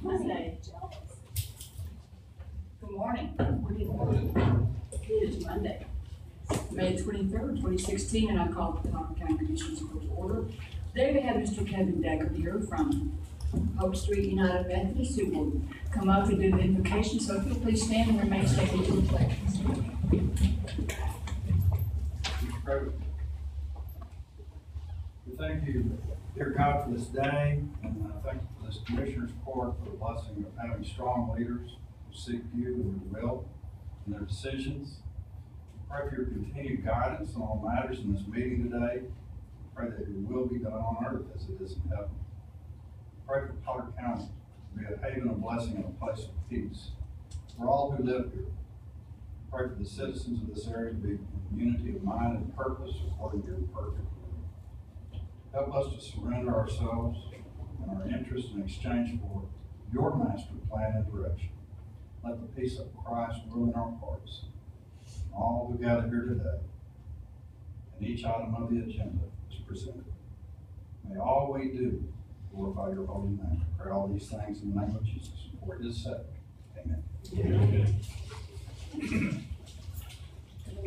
Monday. Good morning. It is Monday, May 23rd, 2016, and I call the Talbot County Commissioners Court to order. Today we have Mr. Kevin Decker here from Hope Street United Methodist, who will come up and do the invocation. So if you'll please stand and remain standing to the pledge. We thank you, dear God, for this day, and thank you for this Commissioners Court for the blessing of having strong leaders who seek you and your will in their decisions. Pray for your continued guidance on all matters in this meeting today. Pray that your will be done on earth as it is in heaven. Pray for Potter County to be a haven of blessing and a place of peace for all who live here. Pray for the citizens of this area to be in unity of mind and purpose according to your perfect will. Help us to surrender ourselves and our interests in exchange for your master plan and direction. Let the peace of Christ rule in our hearts. All who gather here today, and each item of the agenda is presented. May all we do glorify your holy name. Pray all these things in the name of Jesus. For his sake. Amen. Amen.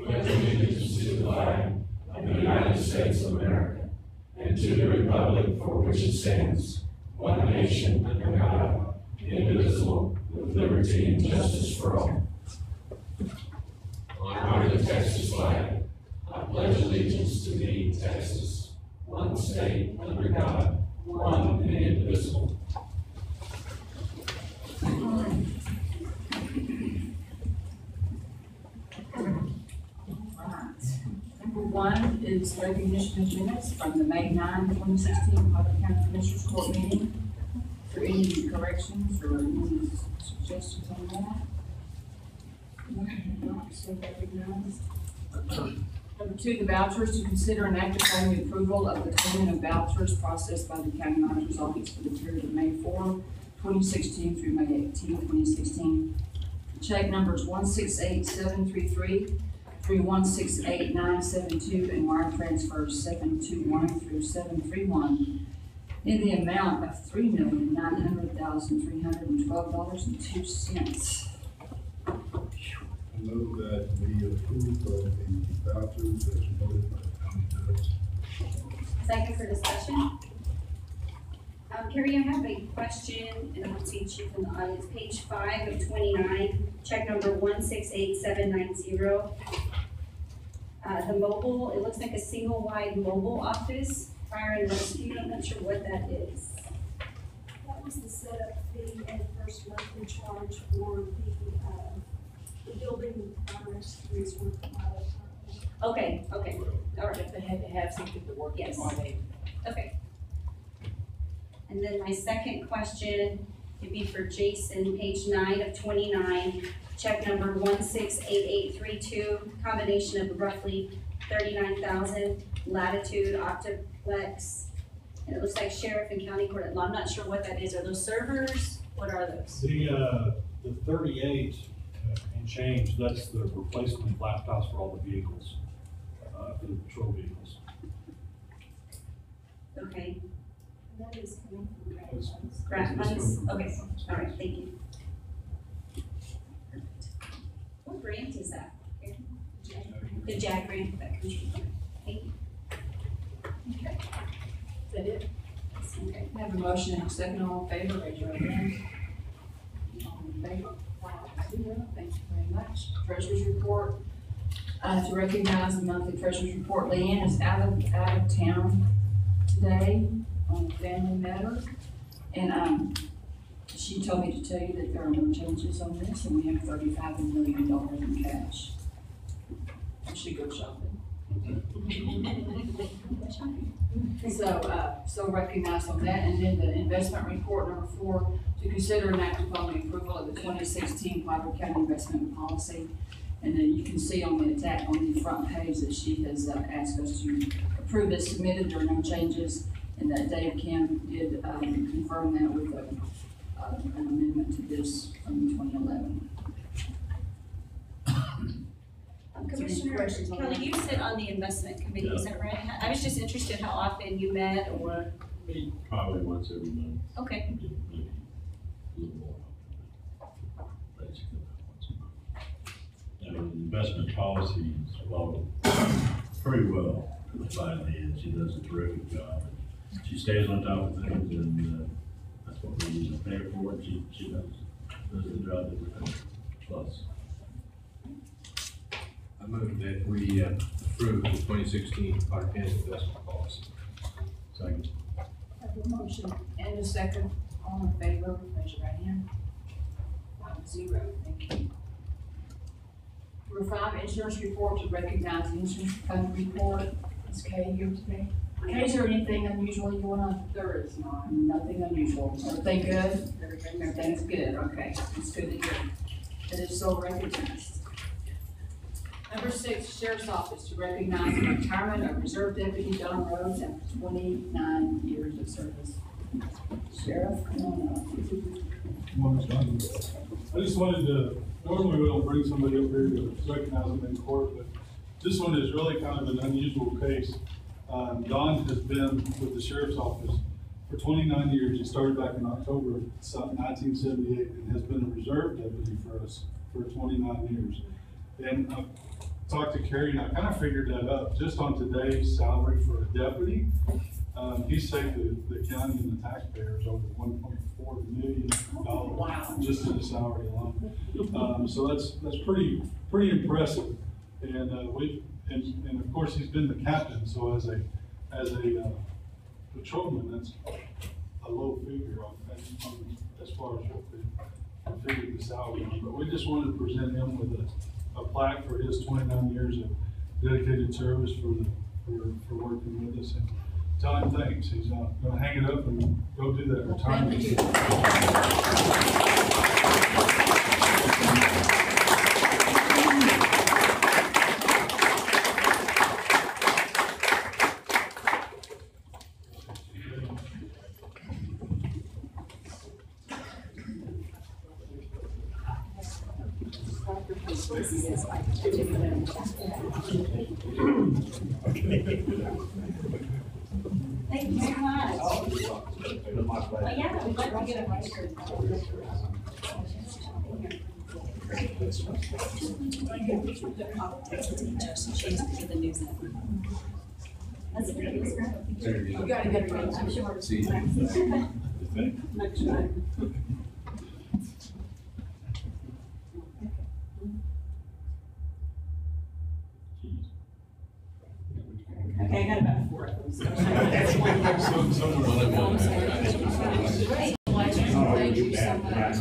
Pledge allegiance to the flag of the United States of America and to the republic for which it stands, one nation under God, indivisible, with liberty and justice for all. Honor the Texas flag. I pledge allegiance to thee, Texas, one state under God, one and indivisible. Number one is recognition of minutes from the May 9, 2016 Talbot County Commissioners Court meeting. Is there any corrections or any suggestions on that? Not so recognized. Number two, the vouchers, to consider and act upon the approval of the payment of vouchers processed by the County Auditor's Office for the period of May 4, 2016 through May 18, 2016. Check numbers 168733 through 168972 and wire transfers 721 through 731 in the amount of $3,900,312.02. I move that we approve of the vouchers as noted by the county judge. Second for discussion. Carrie, I have a question, and I don't see Chief in the audience. Page 5 of 29, check number 168790. The mobile, it looks like a single wide mobile office, fire and rescue. I'm not sure what that is. That was the setup fee and first monthly charge for the building rescues were provided. Okay, all right, If they had to have something to work Yes. on, they okay. And then my second question would be for Jason, page 9 of 29, check number 168832, combination of roughly 39,000, Latitude, Octoplex, and it looks like sheriff and county court. I'm not sure what that is. Are those servers? What are those? The 38 and change, that's the replacement laptops for all the vehicles, for the patrol vehicles. Okay, And that is coming from grant It's- funds. grant funds, okay, all right, thank you. What grant is that? The JAG grant that comes from, thank you. Okay. Is that it? Okay. I have a motion and a second. All in favor, raise your right hand. All in favor? 5-0. Thank you very much. Treasurer's report. To recognize the monthly treasurer's report, Leanne is out of town today on a family matter. And she told me to tell you that there are no changes on this, and we have $35 million in cash. I should go shopping. So recognized on that, and then the investment report number 4, to consider and act upon the approval of the 2016 Talbot County investment policy. And then you can see on the front page that she has asked us to approve as submitted. There are no changes, and that Dave Kim did confirm that with an amendment to this from 2011. Commissioner questions on Kelly, that? you sit on the investment committee, is that right? I was just interested how often you met or, Probably once every month. okay. Maybe. a little more. Basically. And investment policy is followed pretty well by Lynn. She does a terrific job. She stays on top of things, and that's what we use to pay her for, and she does the job that we're doing. Plus. I move that we approve the 2016 Potter County investment policy. Second. I have a motion and a second. All in favor, raise your right hand. 5-0, thank you. Number 5, insurance report to recognize the insurance fund report. Is Kay here today? Kay, is there anything unusual you wanna? There is not. Nothing unusual. Everything good? Everything's good, okay. It's good to hear. It is so recognized. Number 6, Sheriff's Office to recognize the retirement of Reserve Deputy Don Rhodes after 29 years of service. Sheriff, come on up. I just wanted to, normally we don't bring somebody up here to recognize them in court, but this one is really kind of an unusual case. Don has been with the Sheriff's Office for 29 years. He started back in October of 1978 and has been a reserve deputy for us for 29 years. And I talked to Carrie and I kind of figured that up. Just on today's salary for a deputy, he saved the county and the taxpayers over $1.4 million just in the salary alone. So that's pretty impressive. And and of course he's been the captain. So as a patrolman, that's a low figure as far as what we figured the salary. But we just wanted to present him with a plaque for his 29 years of dedicated service for working with us. And tell him thanks. He's gonna hang it up and go do that retirement. Thank you very much. Oh, yeah, we'd like to get a picture. That's a great news. You gotta get it. I'm sure. See you. Next time. Okay, I got about 4 of them. Thank you so much.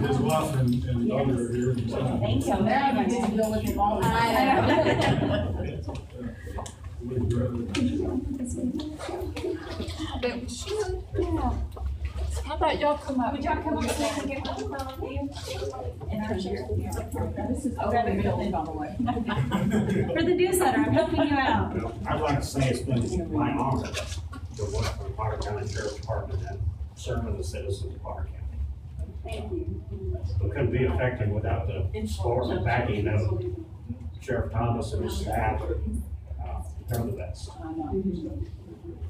His wife and daughter are here. Thank you. Now you get to go with him all the But we should, yeah. How about y'all come up? Would y'all come up and get one of you? And our chair. This is over the building, by the way. For the newsletter, I'm helping you out. I'd like to say it's been my honor to work for the Potter County Sheriff's Department and serving the citizens of Potter County. Thank you. We couldn't be effective without the support and backing of Sheriff Thomas and his staff. They're the best.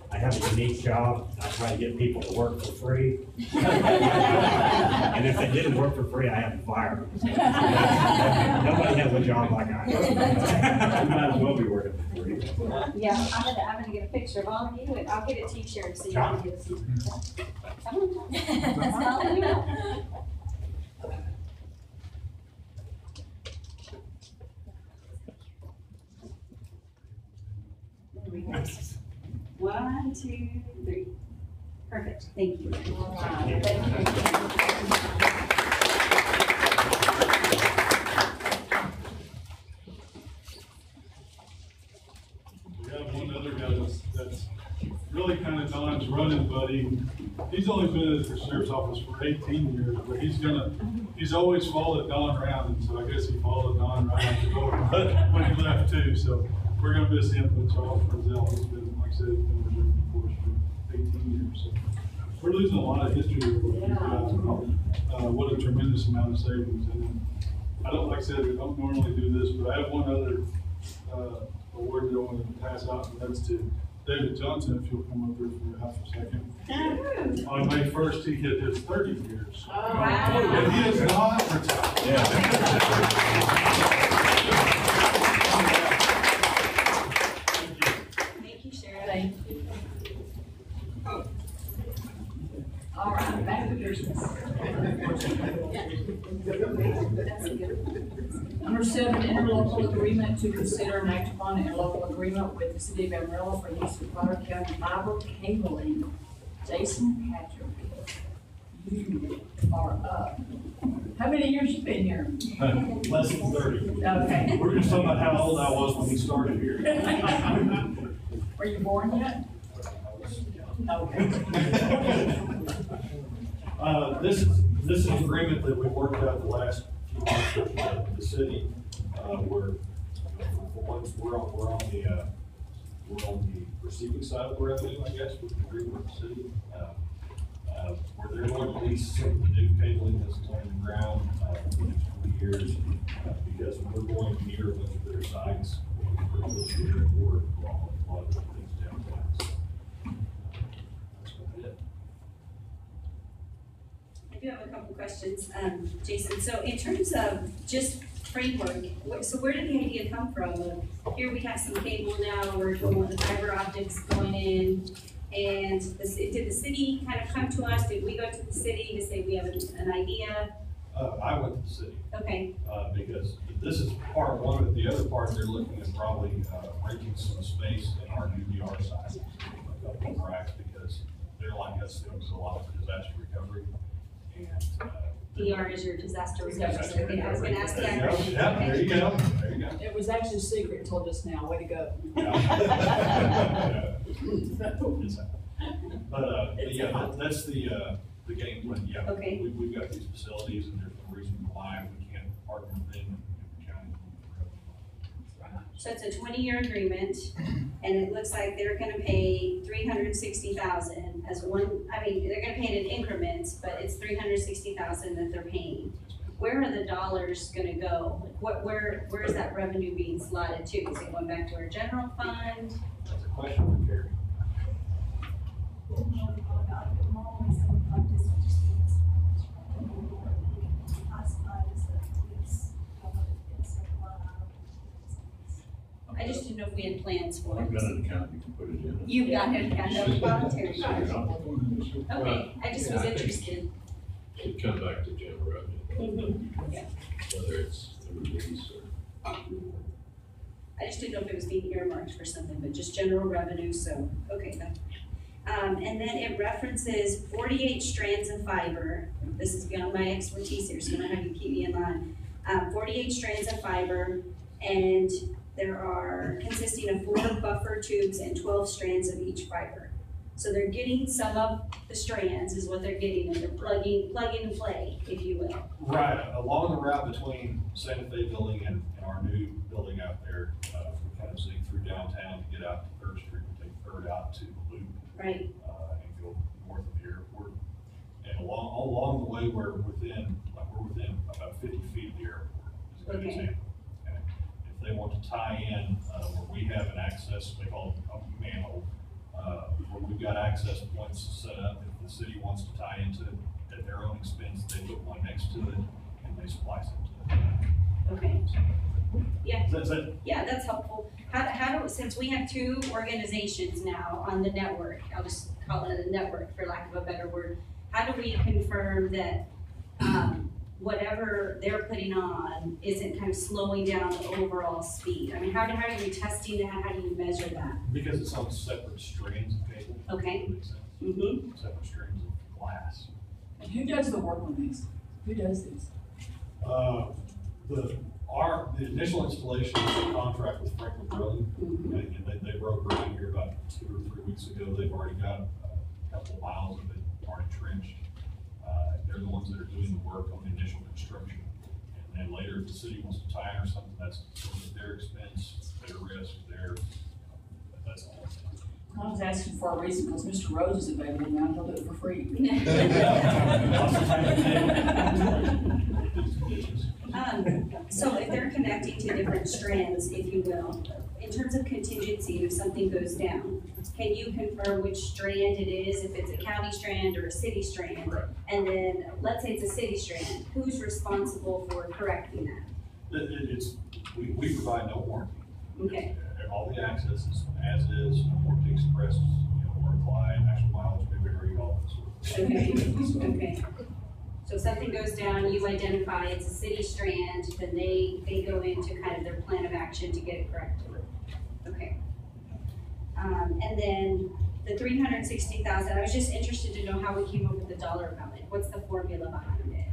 I have a unique job. I try to get people to work for free. And if they didn't work for free, I have to fire them. Nobody has a job like I do. You might as well be working for free. Yeah, I'm gonna get a picture of all of you, and I'll get it to you, Sheriff, so you can get it. Come on. That's all we want. There we go. 1, 2, 3. Perfect, thank you. We have one other guy that's really kind of Don's running buddy. He's only been at the Sheriff's Office for 18 years, but he's always followed Don around, and so I guess he followed Don right after when he left too. So we're gonna miss him, but Charles Frizzell has been, like I said, been reserve for us for 18 years. So we're losing a lot of history of what a tremendous amount of savings. And I don't, like I said, we don't normally do this, but I have one other award that I wanted to pass out, and that's to David Johnson, if you'll come up here for half a second. On May first, he hit his 30 years. Wow. And he is not retired. Thank you, Sheriff. Thank you. All right, back to business. Number 7, interlocal agreement to consider and act upon an interlocal agreement with the city of Amarillo for use of Potter County fiber cabling. Jason Patrick, you are up. How many years you been here? Less than 30. Okay. We're just talking about how old I was when we started here. Were you born yet? Okay. This is an agreement that we worked out the last few months with the city, where, for once, we're on the receiving side of the revenue, I guess, with the agreement with the city. Where they're going to lease some of the new cabling that's going in the ground, for the next 20 years, because we're going near a bunch of their sites, we're close to the airport, a lot of things downtown. So, that's about it. I do have a couple questions, Jason. So in terms of just framework, so where did the idea come from? Here we have some cable now, we're going with the fiber optics going in. And did the city kind of come to us? Did we go to the city to say we have an idea? I went to the city, Okay, because this is part one of it. The other part, they're looking at probably, renting some space in our new DR side. A couple of racks, because they're like us, they do a lot of disaster recovery. And, DR is your disaster recovery. Okay, I was gonna ask that. Yeah, there you go, there you go. It was actually a secret until just now. Way to go. Yeah. But yeah, that's the game plan, yeah. Okay. We've got these facilities, and there's no reason why we can't partner with them in the county. So it's a 20-year agreement, and it looks like they're gonna pay $360,000 as one, I mean, they're gonna pay it in increments, but it's $360,000 that they're paying. Where are the dollars gonna go? Like where is that revenue being slotted to? Is it going back to our general fund? That's a question for Carrie. I just didn't know if we had plans for I've got it. an account you can put it in. You've got an account of voluntary. Well, Okay, I just was yeah, I think- interested. It comes back to general revenue, Yeah. whether it's the release or. I just didn't know if it was being earmarked for something, but just general revenue, so, okay. And then it references 48 strands of fiber. This is beyond my expertise here, so I'm gonna have you keep me in line. 48 strands of fiber, and there are consisting of 4 buffer tubes and 12 strands of each fiber. So they're getting some of the strands is what they're getting, and they're plug and play, if you will. Right, along the route between Santa Fe building and our new building out there, we kind of zig through downtown to get out to Third Street, we take Third out to Loop, Right, and go north of the airport. And along the way, we're within about 50 feet of the airport, is a good Okay. example. And if they want to tie in, where we have an access, they call it a manhole, where we've got access points set up, if the city wants to tie into it at their own expense, they put one next to it, and they splice it to it. okay. Yeah, That's it. yeah, that's helpful. How do, since we have 2 organizations now on the network, I'll just call it a network for lack of a better word, how do we confirm that, whatever they're putting on isn't kind of slowing down the overall speed? I mean, how are you testing that? How do you measure that? Because it's on separate strands of cable. Okay. Makes sense. Mm-hmm. Separate strands of glass. And who does the work on these? Who does these? The initial installation was a contract with Franklin Drilling, and they broke ground here about 2 or 3 weeks ago. They've already got a couple miles of it already trenched. They're the ones that are doing the work on the initial construction. And then later, if the city wants to tie in or something, that's at their expense, their risk, that's all. I was asking for a reason, because Mr. Rose is available now, he'll do it for free. So if they're connecting to different strands, if you will, in terms of contingency, if something goes down, can you confirm which strand it is, if it's a county strand or a city strand? Correct. And then, let's say it's a city strand, who's responsible for correcting that? We provide no warranty. Okay, All the access is as is, no warranty expressed, or applied, actual mileage may vary, all that sort of thing. okay, okay. So if something goes down, you identify it's a city strand, then they go into kind of their plan of action to get it corrected. Okay. And then the 360,000, I was just interested to know how we came up with the dollar amount. Like, what's the formula behind it?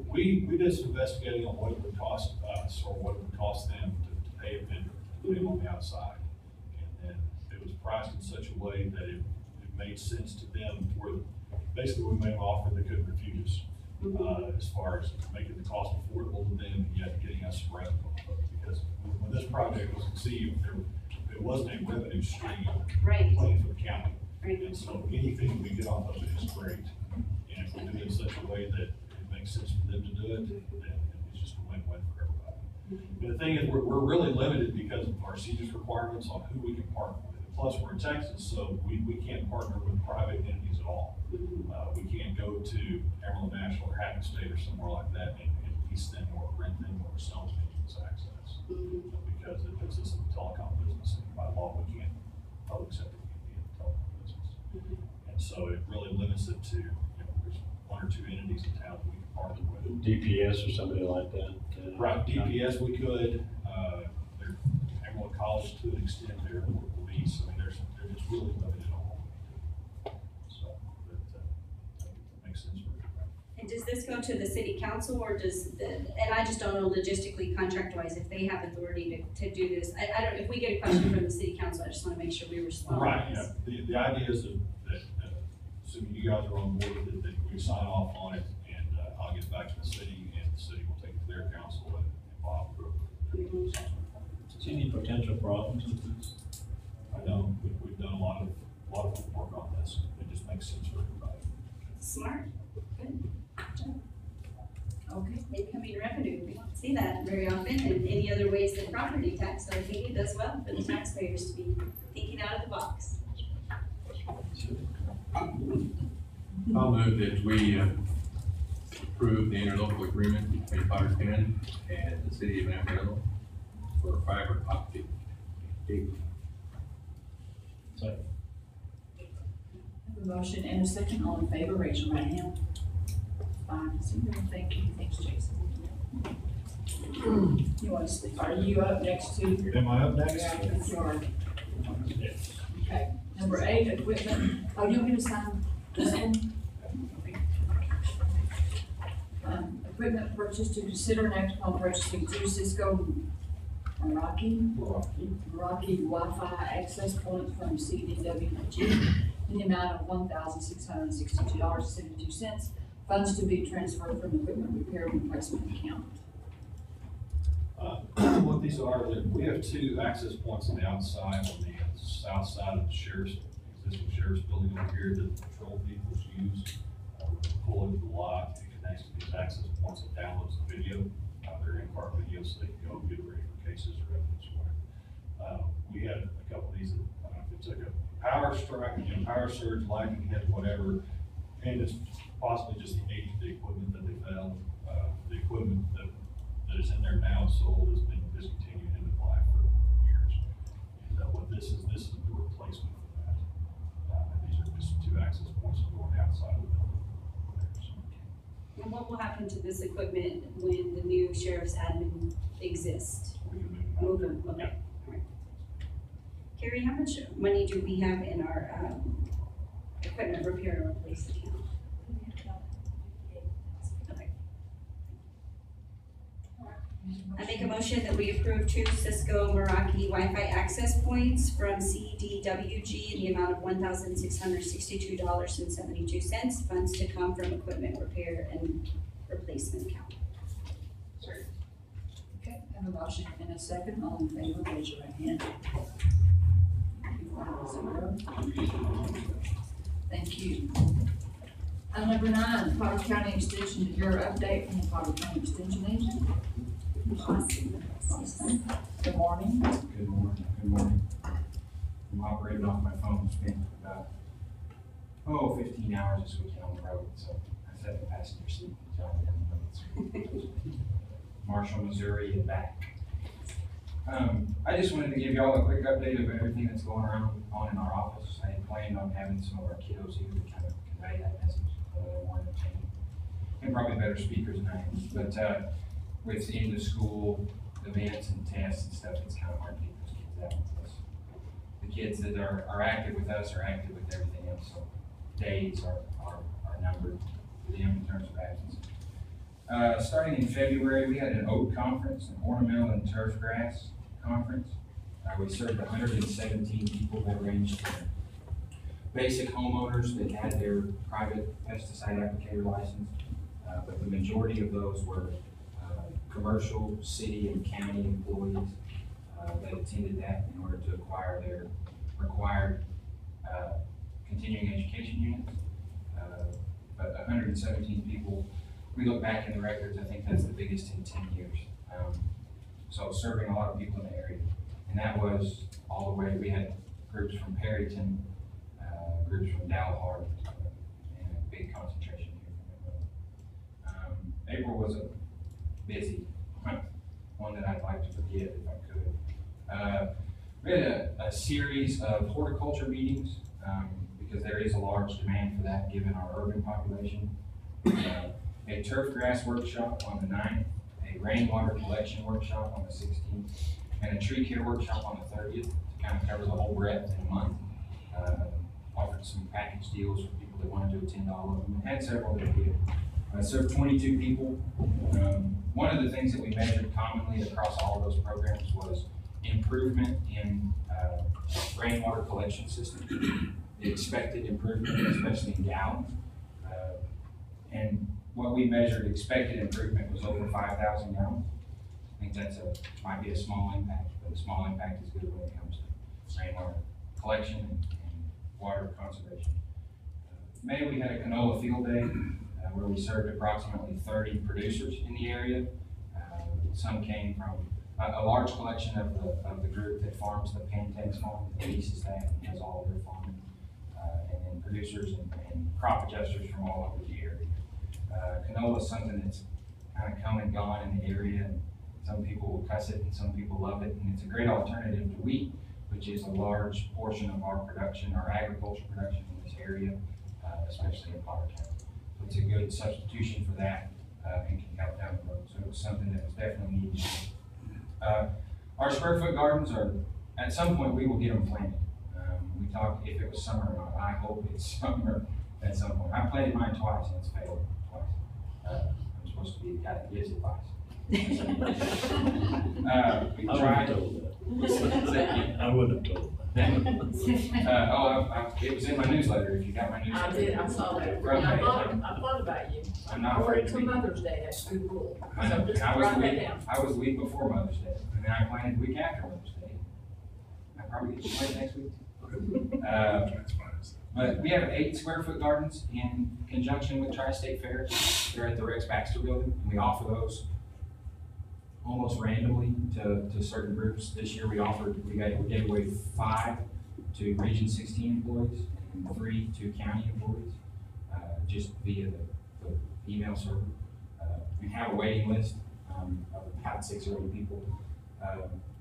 We did some investigating on what it would cost us or what it would cost them to pay a vendor, to put him on the outside. And then it was priced in such a way that it made sense to them where basically we made an offer they couldn't refuse. As far as making the cost affordable to them and yet getting us revenue. Because when this project was conceived, there wasn't a revenue stream Right. planned for the county. Right. And so anything we get off of it is great. And if we do it in such a way that it makes sense for them to do it, then it's just a win-win for everybody. And the thing is, we're really limited because of our CJIS requirements on who we can partner with. Plus, we're in Texas, so we can't partner with private entities at all. We can't go to Amarillo National or Hackett State or somewhere like that and lease them or rent them or sell them this access. Because it puts us in the telecom business, and by law, we can't, public sector can't be in the telecom business. And so it really limits it to, there's one or two entities in town that we can partner with. DPS or somebody like that? Right, DPS we could, Amarillo College to an extent there, police, I mean, they're just really limited on what we can do. So, that makes sense for everybody. And does this go to the city council or and I just don't know logistically, contract-wise, if they have authority to do this. I don't, if we get a question from the city council, I just wanna make sure we respond. Right, yeah, the idea is that assuming you guys are on board with it, that we sign off on it, and I'll get back to the city, and the city will take it to their council and Bob will. See any potential problems with this? I know, we've done a lot of work on this, it just makes sense for everybody. Smart, good. Okay. Incoming revenue, we don't see that very often in any other ways than property tax, so I think it does well for the taxpayers to be thinking out of the box. I'll move that we approve the interlocal agreement between Potter Pen and the city of Amarillo for fiber optic cable. Have a motion and a second, all in favor, raise your right hand. 5-0, thank you, thanks, Jason. You want to speak, are you up next to? Am I up next? Yeah, I think you are. Okay, number 8, equipment, oh, you want me to sign this one? Equipment purchase to consider and act upon purchasing 2 Cisco Meraki Wi-Fi access points from CDWG in the amount of $1,662.72. Funds to be transferred from equipment repair and replacement account. What these are, we have 2 access points on the outside, on the south side of the existing sheriff's building over here that the patrol vehicles use. We pull into the lot, it connects to these access points, it downloads the video, their in-car video, so they can go get ready for cases or evidence or whatever. We had a couple of these that, if it took a power strike, power surge, lightning hit, whatever, and it's possibly just the age of the equipment that they found. The equipment that is in there now sold has been discontinued end of life for years. And what this is the replacement for that. And these are just 2 access points going outside of the building. And what will happen to this equipment when the new sheriff's admin exists? We can Move them, okay. All right. Carrie, how much money do we have in our, equipment repair and replace account? Okay. I make a motion that we approve 2 Cisco Meraki Wi-Fi access points from CDWG in the amount of $1,662.72. Funds to come from equipment repair and replacement account. Okay, have a motion and a second, all in favor, raise your right hand. 5-0. Thank you. Number 9, Potter County Extension, your update from the Potter County Extension agent. Good morning. Good morning, good morning. I'm operating off my phone, spent about, 15 hours this weekend on the road, so I sat in the passenger seat, driving down the road. Marshall, Missouri, and back. I just wanted to give y'all a quick update of everything that's going on in our office. I had planned on having some of our kiddos here to kind of convey that message, more entertaining, and probably better speakers than I am. But, with the end of school events and tests and stuff, it's kind of hard to get those kids out with us. The kids that are active with us are active with everything else, so days are numbered for them in terms of absence. Starting in February, we had an oak conference, an ornamental and turf grass conference. We served 117 people that ranged from basic homeowners that had their private pesticide applicator license, but the majority of those were commercial, city, and county employees that attended that in order to acquire their required continuing education units. But 117 people, we look back in the records, I think that's the biggest in 10 years. So serving a lot of people in the area. And that was all the way, we had groups from Perryton, groups from Dalhart, and a big concentration here from Monroe. April was a busy one that I'd like to forget if I could. We had a series of horticulture meetings because there is a large demand for that given our urban population. A turf grass workshop on the 9th, a rainwater collection workshop on the 16th, and a tree care workshop on the 30th to kind of cover the whole breadth in a month. Offered some package deals for people that wanted to attend all of them, and had several that did. I served 22 people. One of the things that we measured commonly across all of those programs was improvement in rainwater collection system, the expected improvement, especially in gallons. And what we measured expected improvement was over 5,000 gallons. I think might be a small impact, but a small impact is good when it comes to rainwater collection and water conservation. May, we had a canola field day where we served approximately 30 producers in the area. Some came from a large collection of the group that farms the Pantex farm, that leases that and has all of their farming, and then producers and crop adjusters from all over the area. Canola is something that's kind of come and gone in the area, and some people will cuss it and some people love it, and it's a great alternative to wheat, which is a large portion of our production, our agriculture production in this area, especially in Potter County. So it's a good substitution for that and can help down the road. So it was something that was definitely needed. Our square foot gardens are, at some point, we will get them planted. We talked if it was summer or not. I hope it's summer at some point. I planted mine twice and it's failed twice. I'm supposed to be the guy that gives advice. We tried. I wouldn't have told that. It was in my newsletter, if you got my newsletter. I did, I saw that. I thought about you. I'm not afraid to For be. Mother's Day, that's good rule. I know, So just and I was write the that week, down. I was the week before Mother's Day, and then I planted the week after Mother's Day. I probably get to plant next week. But we have 8 square foot gardens in conjunction with Tri-State Fair. They're at the Rex Baxter Building, and we offer those almost randomly to certain groups. This year we gave away 5 to Region 16 employees and 3 to county employees, just via the email server. We have a waiting list of about 6 or 8 people.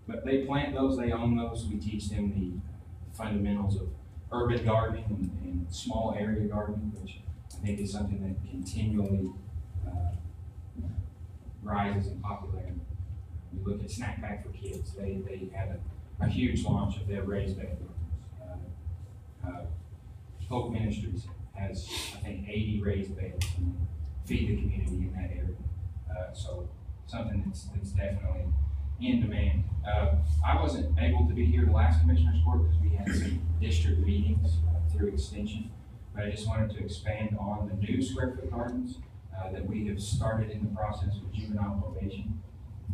But they plant those, they own those. We teach them the fundamentals of urban gardening and small area gardening, which I think is something that continually rises in popularity. We look at Snack Pack for Kids. They had a huge launch of their raised bed gardens. Hope Ministries has, I think, 80 raised beds and feed the community in that area. So something that's definitely in demand. I wasn't able to be here the last Commissioner's Court because we had some district meetings through extension, but I just wanted to expand on the new square foot gardens that we have started in the process with juvenile probation.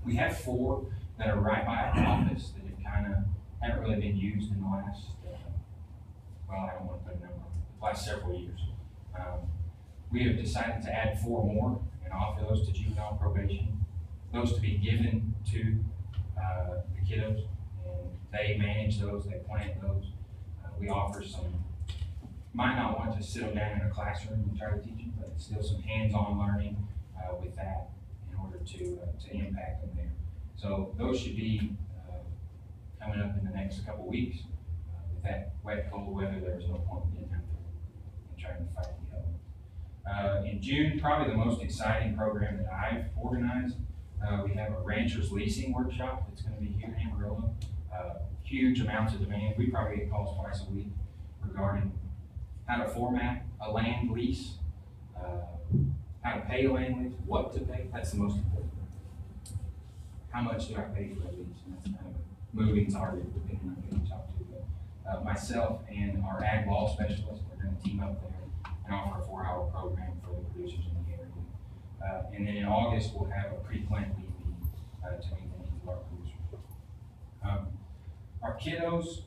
We have 4 that are right by our office that have haven't really been used in the last, I don't want to put a number on it, the last several years. We have decided to add 4 more and offer those to juvenile probation. those to be given to, the kiddos, and they manage those, they plant those. We offer some, might not want to sit them down in a classroom and try to teach them, but still some hands-on learning, with that in order to impact them there. So those should be, coming up in the next couple weeks. With that wet, cold weather, there's no point in getting out there and trying to fight the elements. In June, probably the most exciting program that I've organized, we have a rancher's leasing workshop that's gonna be here in Amarillo. Huge amounts of demand. We probably get calls twice a week regarding how to format a land lease, how to pay a land lease, what to pay. That's the most important. How much do I pay for a lease? And that's kind of a moving target depending on who you talk to. But myself and our ag law specialist are going to team up there and offer a 4-hour program for the producers in the area. And then in August, we'll have a pre-plant lead meeting to meet the needs of our producers. Our kiddos,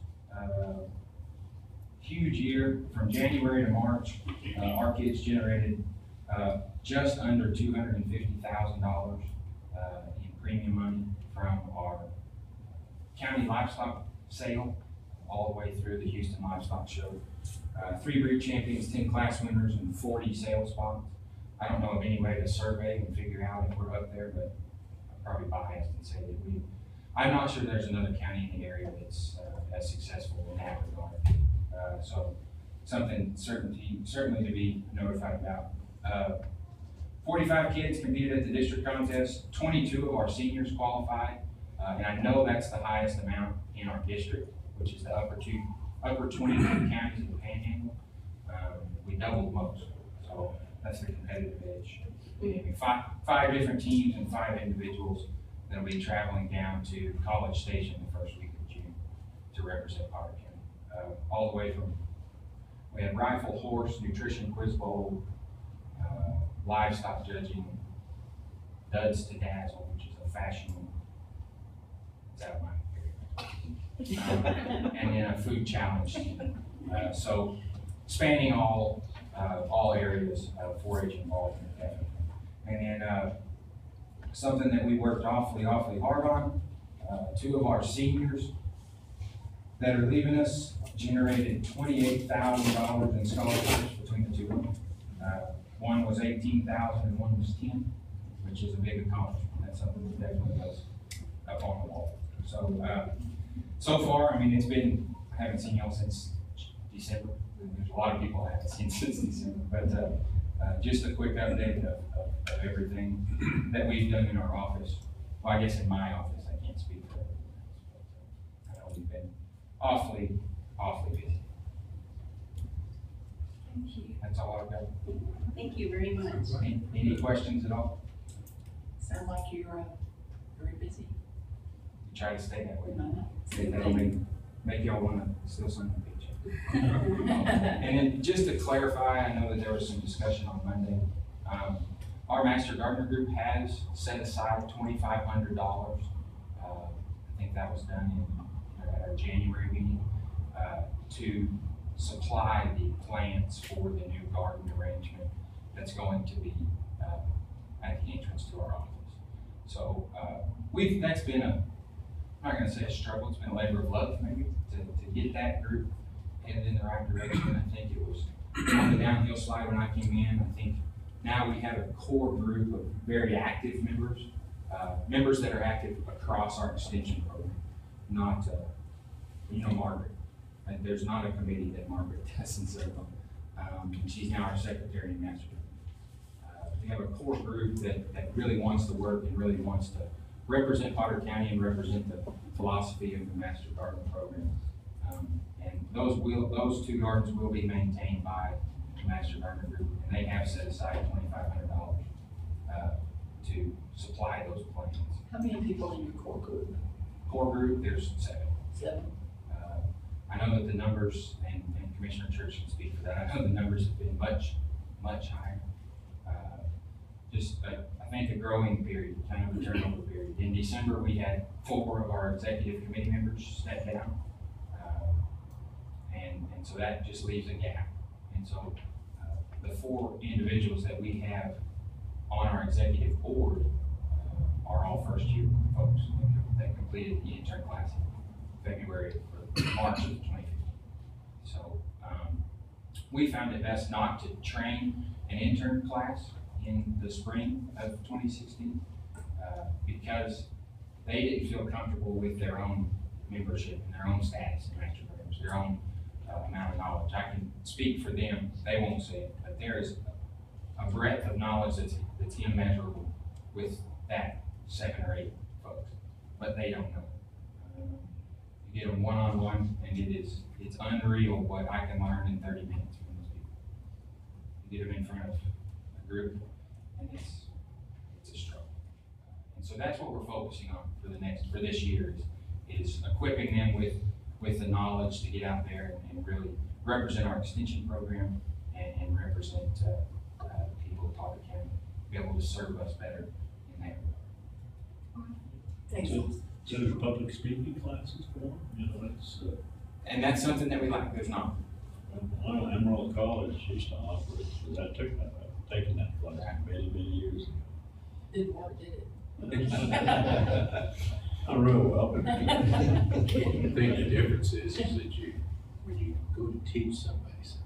huge year. From January to March, our kids generated just under $250,000 in premium money from our county livestock sale all the way through the Houston Livestock Show. 3 breed champions, 10 class winners, and 40 sales spots. I don't know of any way to survey and figure out if we're up there, but I'm probably biased and say that I'm not sure there's another county in the area that's as successful in that regard. So something certainly to be notified about. 45 kids competed at the district contest. 22 of our seniors qualified, and I know that's the highest amount in our district, which is the upper 22 counties of the Panhandle. We doubled most, so that's the competitive edge. Five different teams and 5 individuals that'll be traveling down to College Station the first week of June to represent Potter County. All the way from, we had rifle, horse, nutrition quiz bowl, livestock judging, duds to dazzle, which is a fashion, it's out of my area. And then a food challenge. So spanning all areas of 4-H involvement. And then something that we worked awfully hard on, 2 of our seniors that are leaving us generated $28,000 in scholarships between the 2 of them. One was $18,000 and one was $10,000, which is a big accomplishment. That's something that definitely goes up on the wall. So, so far, I mean, it's been, I haven't seen y'all since December. There's a lot of people I haven't seen since December, but just a quick update of everything that we've done in our office. Well, I guess in my office, I can't speak for everyone else, but I know we've been awfully busy. Thank you. That's all I've got. Thank you very much. Any questions at all? Sound like you're very busy. You try to stay that way. No. That'll make y'all want to steal some of the paycheck. And then just to clarify, I know that there was some discussion on Monday. Our Master Gardener Group has set aside $2,500. I think that was done at our January meeting to supply the plants for the new garden arrangement that's going to be at the entrance to our office. So that's been I'm not going to say a struggle, it's been a labor of love maybe to get that group headed in the right direction. I think it was on the downhill slide when I came in. I think now we have a core group of very active members, members that are active across our extension program, not, Margaret. And there's not a committee that Margaret doesn't serve on. And she's now our secretary and master. We have a core group that really wants to work and really wants to represent Potter County and represent the philosophy of the Master Garden program. And those 2 gardens will be maintained by the Master Gardener Group, and they have set aside $2,500 to supply those plants. How many people in your core group? Core group, there's 7. 7. I know that the numbers, and Commissioner Church can speak for that, I know the numbers have been much higher. I think a growing period, kind of a turnover period. In December, we had 4 of our executive committee members step down. And so that just leaves a gap. And so the 4 individuals that we have on our executive board are all first-year folks. They completed the intern class in February or March of 2015. So, we found it best not to train an intern class in the spring of 2016 because they didn't feel comfortable with their own membership and their own status in master programs, their own amount of knowledge. I can speak for them, they won't say it, but there is a breadth of knowledge that's immeasurable with that 7 or 8 folks, but they don't know. You get them one-on-one, and it's unreal what I can learn in 30 minutes from those people. You get them in front of a group, and it's a struggle. And so that's what we're focusing on for this year is equipping them with the knowledge to get out there and really represent our extension program and represent people of Potter County, be able to serve us better in that regard. Thanks. So there's public speaking classes for them, you know, And that's something that we like, there's not. well, Emerald College used to offer it, because I took that, I've taken that class many, many years ago. Didn't work, did it? I'm real well, but. I think the difference is that when you go to teach somebody something,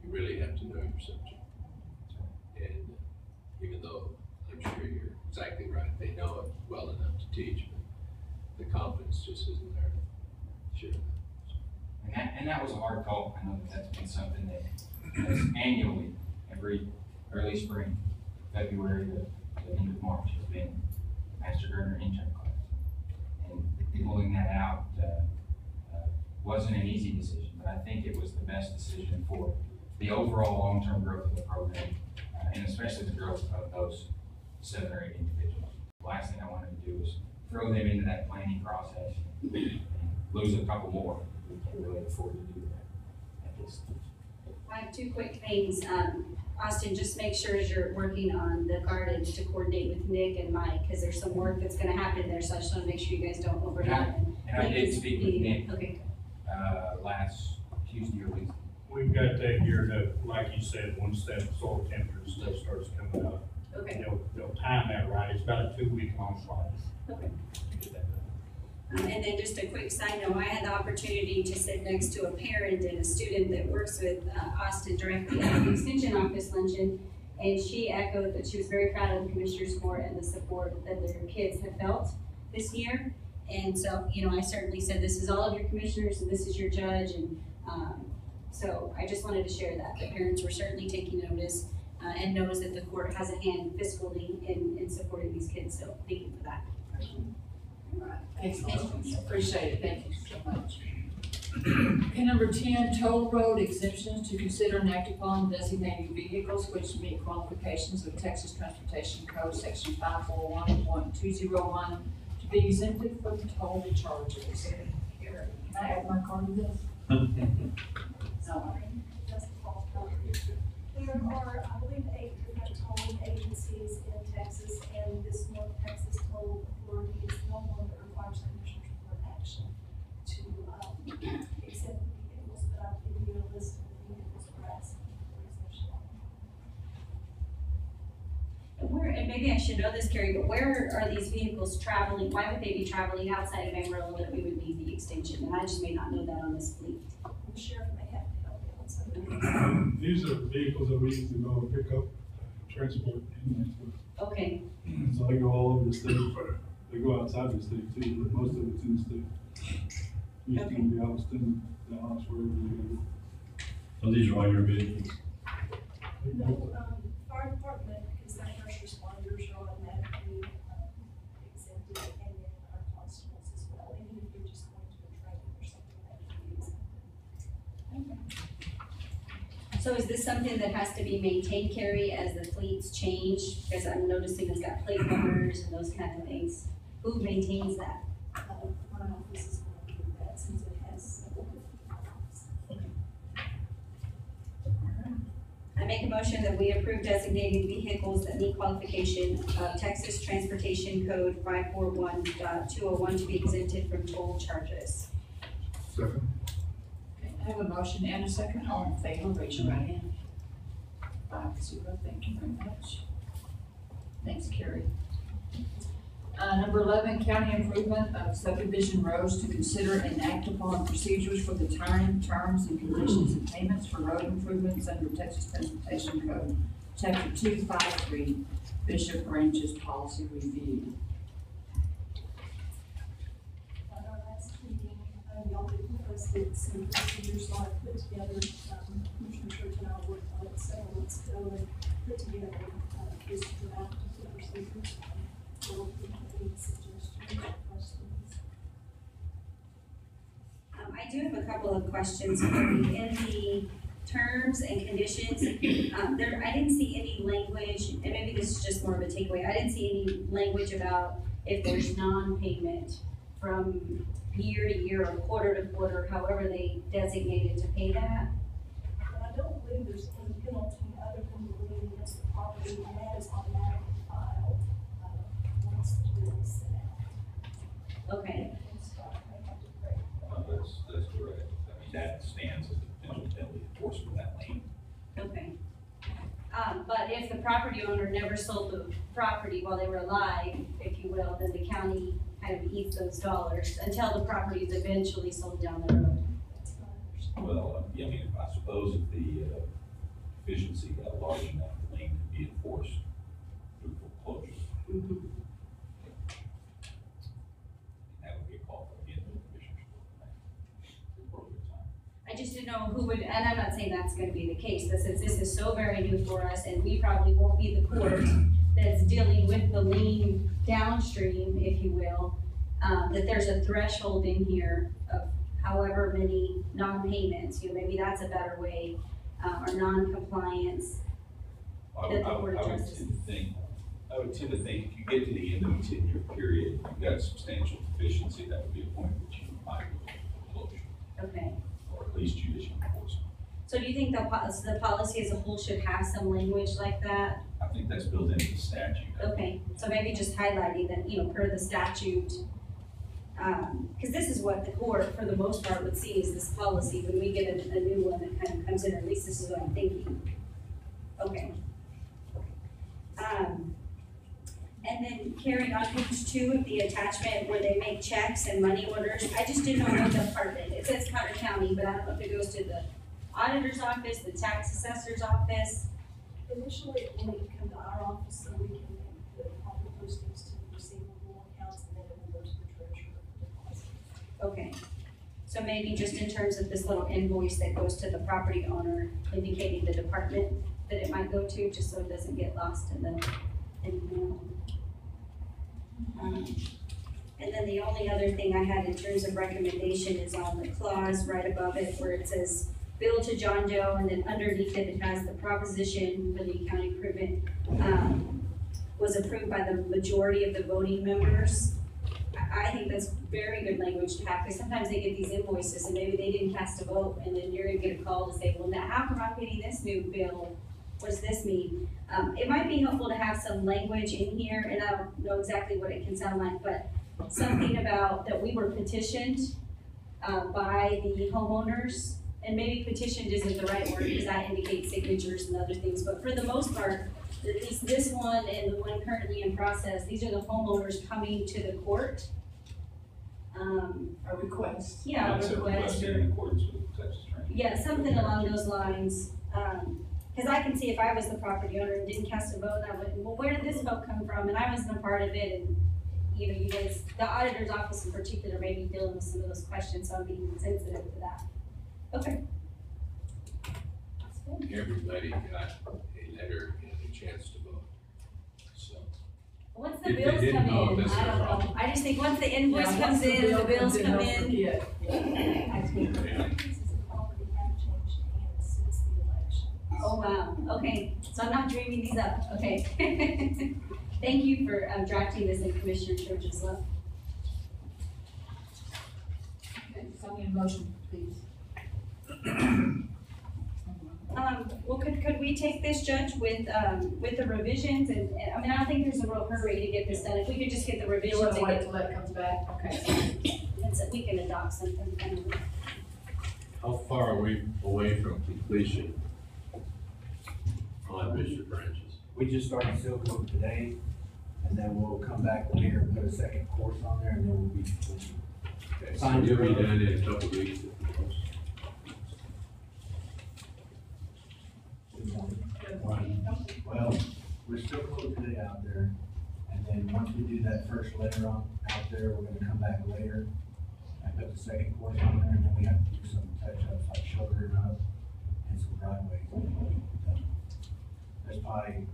you really have to know your subject. And even though I'm sure you're exactly right, they know it well enough to teach, but the confidence just isn't there. Sure. And that was a hard call. I know that's been something that's annually, every early spring, February to the end of March, has been Master Gerner intern class. And pulling that out wasn't an easy decision, but I think it was the best decision for the overall long-term growth of the program, and especially the growth of those 7 or 8 individuals. The last thing I wanted to do was throw them into that planning process and lose a couple more. We can't really afford to do that at this stage. I have 2 quick things. Austin, just make sure as you're working on the garden to coordinate with Nick and Mike, because there's some work that's gonna happen there, so I just wanna make sure you guys don't overlap. And I did speak with Nick, Okay, last Tuesday or Wednesday. We've got that here to, like you said, once that soil temperature and stuff starts coming up, okay. they'll time that right. It's about a 2-week long process. Okay. to get that done. And then just a quick side note, I had the opportunity to sit next to a parent and a student that works with Austin directly at the Extension Office luncheon, and she echoed that she was very proud of the Commissioners Court and the support that their kids have felt this year. And so, you know, I certainly said, this is all of your commissioners and this is your judge, and so I just wanted to share that. The parents were certainly taking notice and knows that the court has a hand fiscally in supporting these kids, so thank you for that. All right, thanks, Austin. Appreciate it, thank you so much. Okay, number 10, toll road exemptions to consider and act upon designating vehicles which meet qualifications of Texas Transportation Code, section 541.201, to be exempted from toll charges. Can I add my card to this? No. That's the false code. There are, I believe, 8 different tolling agencies in Texas, and this North Texas Toll Authority is the only one that requires Commissioners Court action to accept the vehicles, but I've given you a list of the vehicles we're asking for exemption on. And maybe I should know this, Carrie, but where are these vehicles traveling? Why would they be traveling outside of Amarillo that we would need the extension? And I just may not know that on this fleet. The sheriff may have to help you on some of these. These are vehicles that we need to go pick up, transport inmates with. Okay, So they go all over the state, they go outside the state too, but most of it's in the state. Used to be Austin, Dallas, wherever they go. So these are all your vehicles? No, fire department, because our first responders are automatically exempted, and then our constables as well, even if you're just going to a training or something, that can be exempted. so is this something that has to be maintained, Carrie, as the fleets change? Because I'm noticing it's got plate numbers and those kind of things. Who maintains that? My office is going to do that since it has several different I make a motion that we approve designating vehicles that meet qualification of Texas Transportation Code 541.201 to be exempted from toll charges. Second. Okay, I have a motion and a second. All in favor, raise your right hand. 5-0, thank you very much. Thanks, Carrie. Number 11, county improvement of subdivision roads to consider and act upon procedures for the terms and conditions of payments for road improvements under Texas Transportation Code, Chapter 253, Bishop Ranches Policy Review. At our last meeting, y'all did requested some procedures that I put together, Commissioner Church and I worked on it several months ago and put together, this draft of the procedures. So, if you have any suggestions or questions? I do have a couple of questions for you. In the terms and conditions, I didn't see any language, and maybe this is just more of a takeaway, I didn't see any language about if there's non-payment from year to year or quarter to quarter, however they designated to pay that. And I don't believe there's any penalty other than the lien against the property, and that is automatically filed, once the bill is sent out. Okay, That's correct. I mean, that stands as a potential penalty enforcement of that lien. okay. But if the property owner never sold the property while they were alive, if you will, then the county kind of eats those dollars until the property is eventually sold down the road. That's my understanding. Well, yeah, I mean, I suppose if the efficiency got large enough, the lien could be enforced through foreclosure. Mhm. That would be a call for the end of the commissioner's court. Appropriate time. I just didn't know who would, and I'm not saying that's gonna be the case, but since this is so very new for us, and we probably won't be the court that's dealing with the lien downstream, if you will, that there's a threshold in here of however many non-payments, maybe that's a better way, or non-compliance. I That the Court of would Justice. tend to think if you get to the end of the 10-year period, you've got substantial deficiency, that would be a point that you might go to foreclosure, Okay, or at least judicial enforcement. so do you think the policy as a whole should have some language like that? I think that's built into the statute. Okay, so maybe just highlighting that, per the statute, because this is what the court, for the most part, would see is this policy, when we get a new one that kind of comes in, or at least this is what I'm thinking. Okay. And then carrying on page 2 of the attachment where they make checks and money orders, I just didn't know what department, it says Carter County, but I don't know if it goes to the auditor's office, the tax assessor's office. Initially, it will need to come to our office so we can make the proper postings to the receivable accounts, and then it will go to the treasurer for deposit. Okay, so maybe just in terms of this little invoice that goes to the property owner, indicating the department that it might go to, just so it doesn't get lost in the mail. And then the only other thing I had in terms of recommendation is on the clause right above it where it says, bill to John Doe, and then underneath it, it has the proposition for the county improvement, was approved by the majority of the voting members. I think that's very good language to have, because sometimes they get these invoices and maybe they didn't cast a vote, and then you're gonna get a call to say, well, now how come I'm getting this new bill? What does this mean? It might be helpful to have some language in here, and I don't know exactly what it can sound like, but something about that we were petitioned by the homeowners, and maybe petitioned isn't the right word because that indicates signatures and other things, but for the most part, at least this one and the one currently in process, these are the homeowners coming to the court. A request. Yeah, a That's a request. in accordance with Texas Transportation. Yeah, something along those lines. Cause I can see if I was the property owner and didn't cast a vote, I would, well, where did this vote come from? And I wasn't a part of it, and, you guys, the auditor's office in particular may be dealing with some of those questions, so I'm being sensitive to that. Okay. Everybody got a letter and a chance to vote. So, Once the If they bills didn't come vote, in, that's I their don't know, problem. I just think once the invoice Yeah, comes once the in and the bill bills comes in, come don't in. forget. Pieces of property have changed hands since the election. Oh, wow, okay, so I'm not dreaming these up, okay. Thank you for drafting this in Commissioner Church's love. Okay, so need a motion, please. Well, could we take this, Judge, with the revisions, and, I mean, I don't think there's a real hurry to get this done, if we could just get the You revisions wanna and wait get, till that comes back? Okay. and so we can adopt something, kind of. how far are we away from completion on Bishop Ranches? We just started seal coat today, and then we'll come back later and put a second course on there, and then we'll be. Okay, so you'll be done in a couple of weeks. Well, we're still closing it out there, and then once we do that first layer on, out there, we're gonna come back later and put the second course on there, and then we have to do some touch-ups like shouldering up and some driveways. There's probably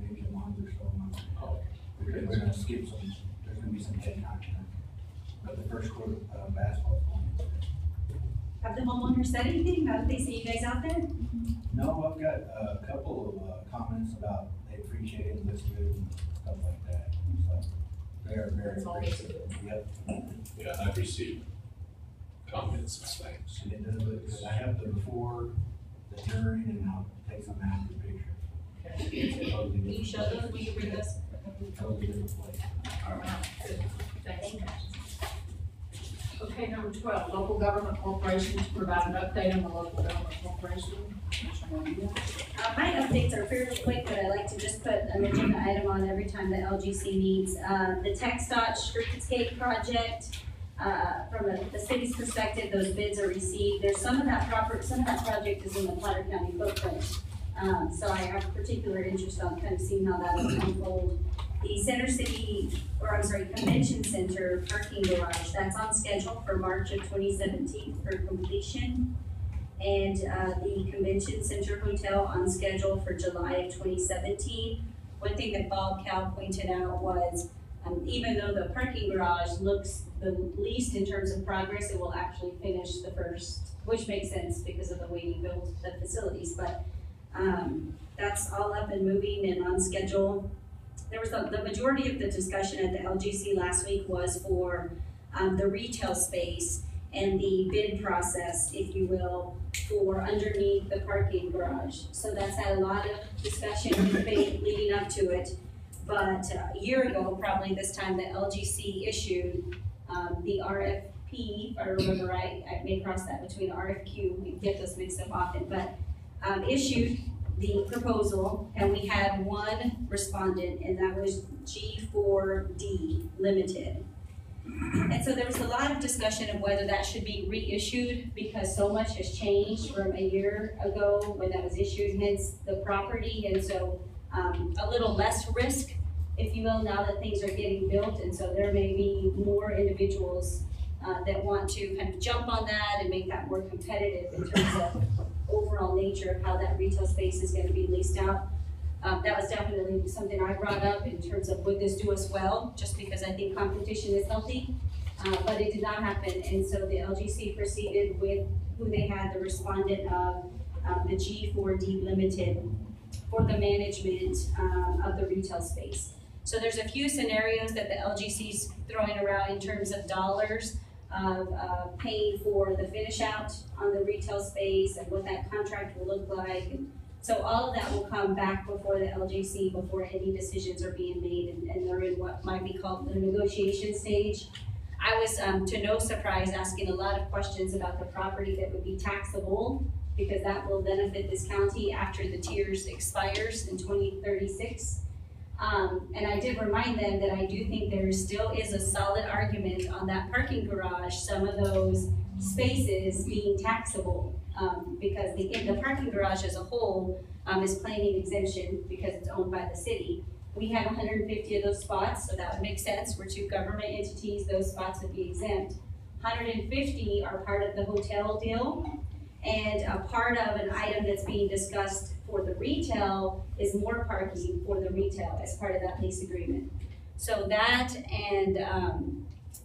maybe a month or so. We're gonna skip some, there's gonna be some head knocking, but the first quarter of asphalt going in. Have the homeowners said anything? How did they see you guys out there? No, I've got a couple of comments about they appreciate it, looks good and stuff like that, so they're very That's all appreciative. Yep. Yeah, I've received comments and thanks. And it does look good. I have the before, the during, and I'll take some after pictures. Okay. Totally Will you show those, will you bring those? Totally different place. All right, good, thank you. Okay, number 12, local government corporation to provide an update on the local government corporation. Commissioner Morgan. My updates are fairly quick, but I like to just put an agenda item on every time the LGC meets. The TxDOT streetscape project, from the city's perspective, those bids are received. There's some of that project is in the Potter County footprint. So I have particular interest on kind of seeing how that will unfold. The Convention Center parking garage, that's on schedule for March of 2017 for completion. And the Convention Center Hotel on schedule for July of 2017. One thing that Bob Cal pointed out was, even though the parking garage looks the least in terms of progress, it will actually finish the first, which makes sense because of the way you build the facilities. But that's all up and moving and on schedule. There was the majority of the discussion at the LGC last week was for the retail space and the bid process, if you will, for underneath the parking garage. So that's had a lot of discussion and debate leading up to it. But a year ago, probably this time, the LGC issued the RFP, if I remember right, I may cross that between RFQ, we get those mixed up often, but issued the proposal, and we had one respondent, and that was G4D Limited. And so there was a lot of discussion of whether that should be reissued because so much has changed from a year ago when that was issued, hence the property, and so a little less risk, if you will, now that things are getting built, and so there may be more individuals that want to kind of jump on that and make that more competitive in terms of overall nature of how that retail space is going to be leased out. That was definitely something I brought up in terms of would this do us well, just because I think competition is healthy, but it did not happen. And so the LGC proceeded with who they had, the respondent of the G4D Limited for the management of the retail space. So there's a few scenarios that the LGC's throwing around in terms of dollars of paying for the finish out on the retail space and what that contract will look like. And so all of that will come back before the LGC before any decisions are being made, and they're in what might be called the negotiation stage. I was, to no surprise, asking a lot of questions about the property that would be taxable, because that will benefit this county after the tiers expires in 2036. And I did remind them that I do think there still is a solid argument on that parking garage, some of those spaces being taxable, because the parking garage as a whole is planning exemption because it's owned by the city. We have 150 of those spots, so that would make sense. We're two government entities, those spots would be exempt. 150 are part of the hotel deal, and a part of an item that's being discussed for the retail is more parking for the retail as part of that lease agreement. So that and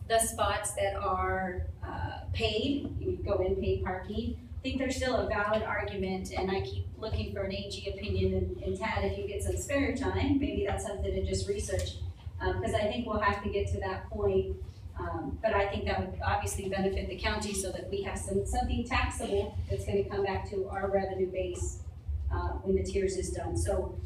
the spots that are paid, you would go in paid parking. I think there's still a valid argument, and I keep looking for an AG opinion, and Tad, if you get some spare time, maybe that's something to just research, because I think we'll have to get to that point. But I think that would obviously benefit the county so that we have something taxable that's going to come back to our revenue base when the tiers is done. So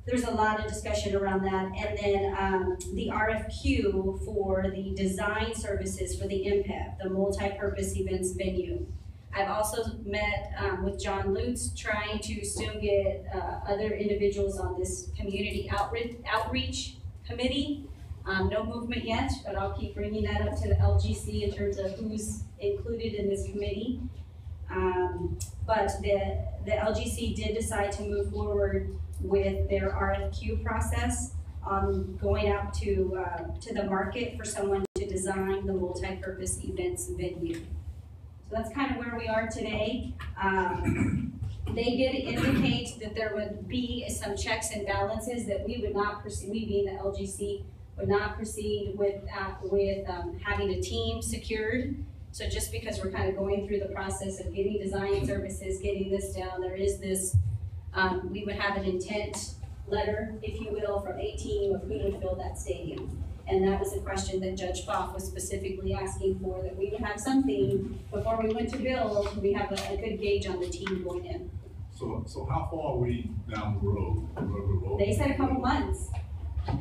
there's a lot of discussion around that. And then the RFQ for the design services for the MPEV, the multi-purpose events venue. I've also met with John Lutz, trying to still get other individuals on this community outreach committee. No movement yet, but I'll keep bringing that up to the LGC in terms of who's included in this committee. But the LGC did decide to move forward with their RFQ process on going out to the market for someone to design the multi-purpose events venue. So that's kind of where we are today. They did indicate that there would be some checks and balances that we would not proceed, we being the LGC, would not proceed with having a team secured. So just because we're kind of going through the process of getting design services, getting this down, there is this, we would have an intent letter, if you will, from a team of who would fill that stadium. And that was a question that Judge Pfaff was specifically asking for, that we would have something before we went to build, we have a good gauge on the team going in. So how far are we down the road? They said a couple months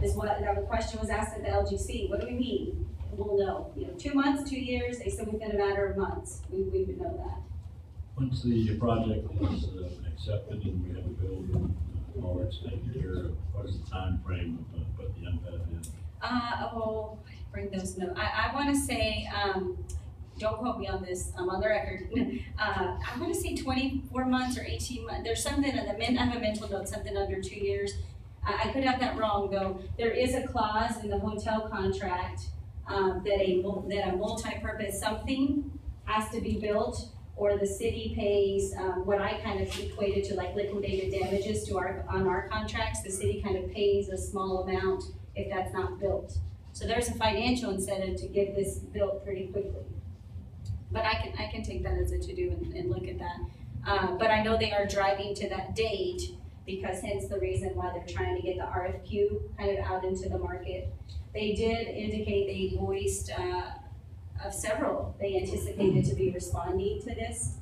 is what, now the question was asked at the LGC, what do we mean? We'll know, 2 months, 2 years, they said within a matter of months, we would know that. Once the project is accepted and we have a building, all that's taken care of, what is the time frame of putting the MPAD in? Bring those notes. I want to say, don't quote me on this, I'm on the record. I want to say 24 months or 18 months. There's something, I have a mental note, something under 2 years. I could have that wrong though. There is a clause in the hotel contract that a multi-purpose something has to be built, or the city pays what I kind of equated to like liquidated damages on our contracts. The city kind of pays a small amount if that's not built. So there's a financial incentive to get this built pretty quickly. But I can take that as a to-do and look at that. But I know they are driving to that date, because hence the reason why they're trying to get the RFQ kind of out into the market. They did indicate they voiced of several they anticipated to be responding to this.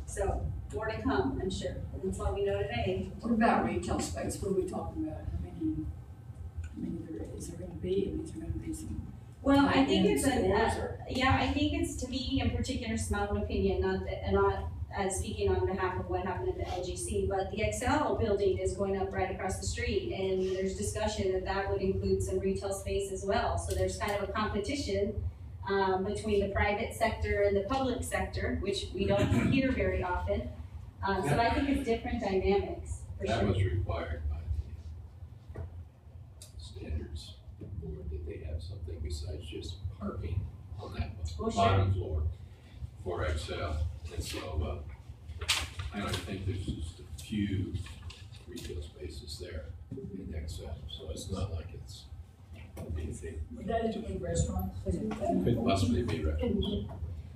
So more to come, I'm sure. That's all we know today. What about retail space? What are we talking about? How many is there gonna be? Is there gonna be some? Well, I think it's I think it's, to me in particular, it's my own opinion, not as speaking on behalf of what happened at the LGC, but the XL building is going up right across the street, and there's discussion that would include some retail space as well. So there's kind of a competition between the private sector and the public sector, which we don't hear very often. So I think it's different dynamics, for sure. That was required by the standards board, that they have something besides just parking on that bottom floor for XL. And so, I don't think there's just a few retail spaces there in XL, so it's not like it's anything. Would that include restaurants? Could possibly be restaurants.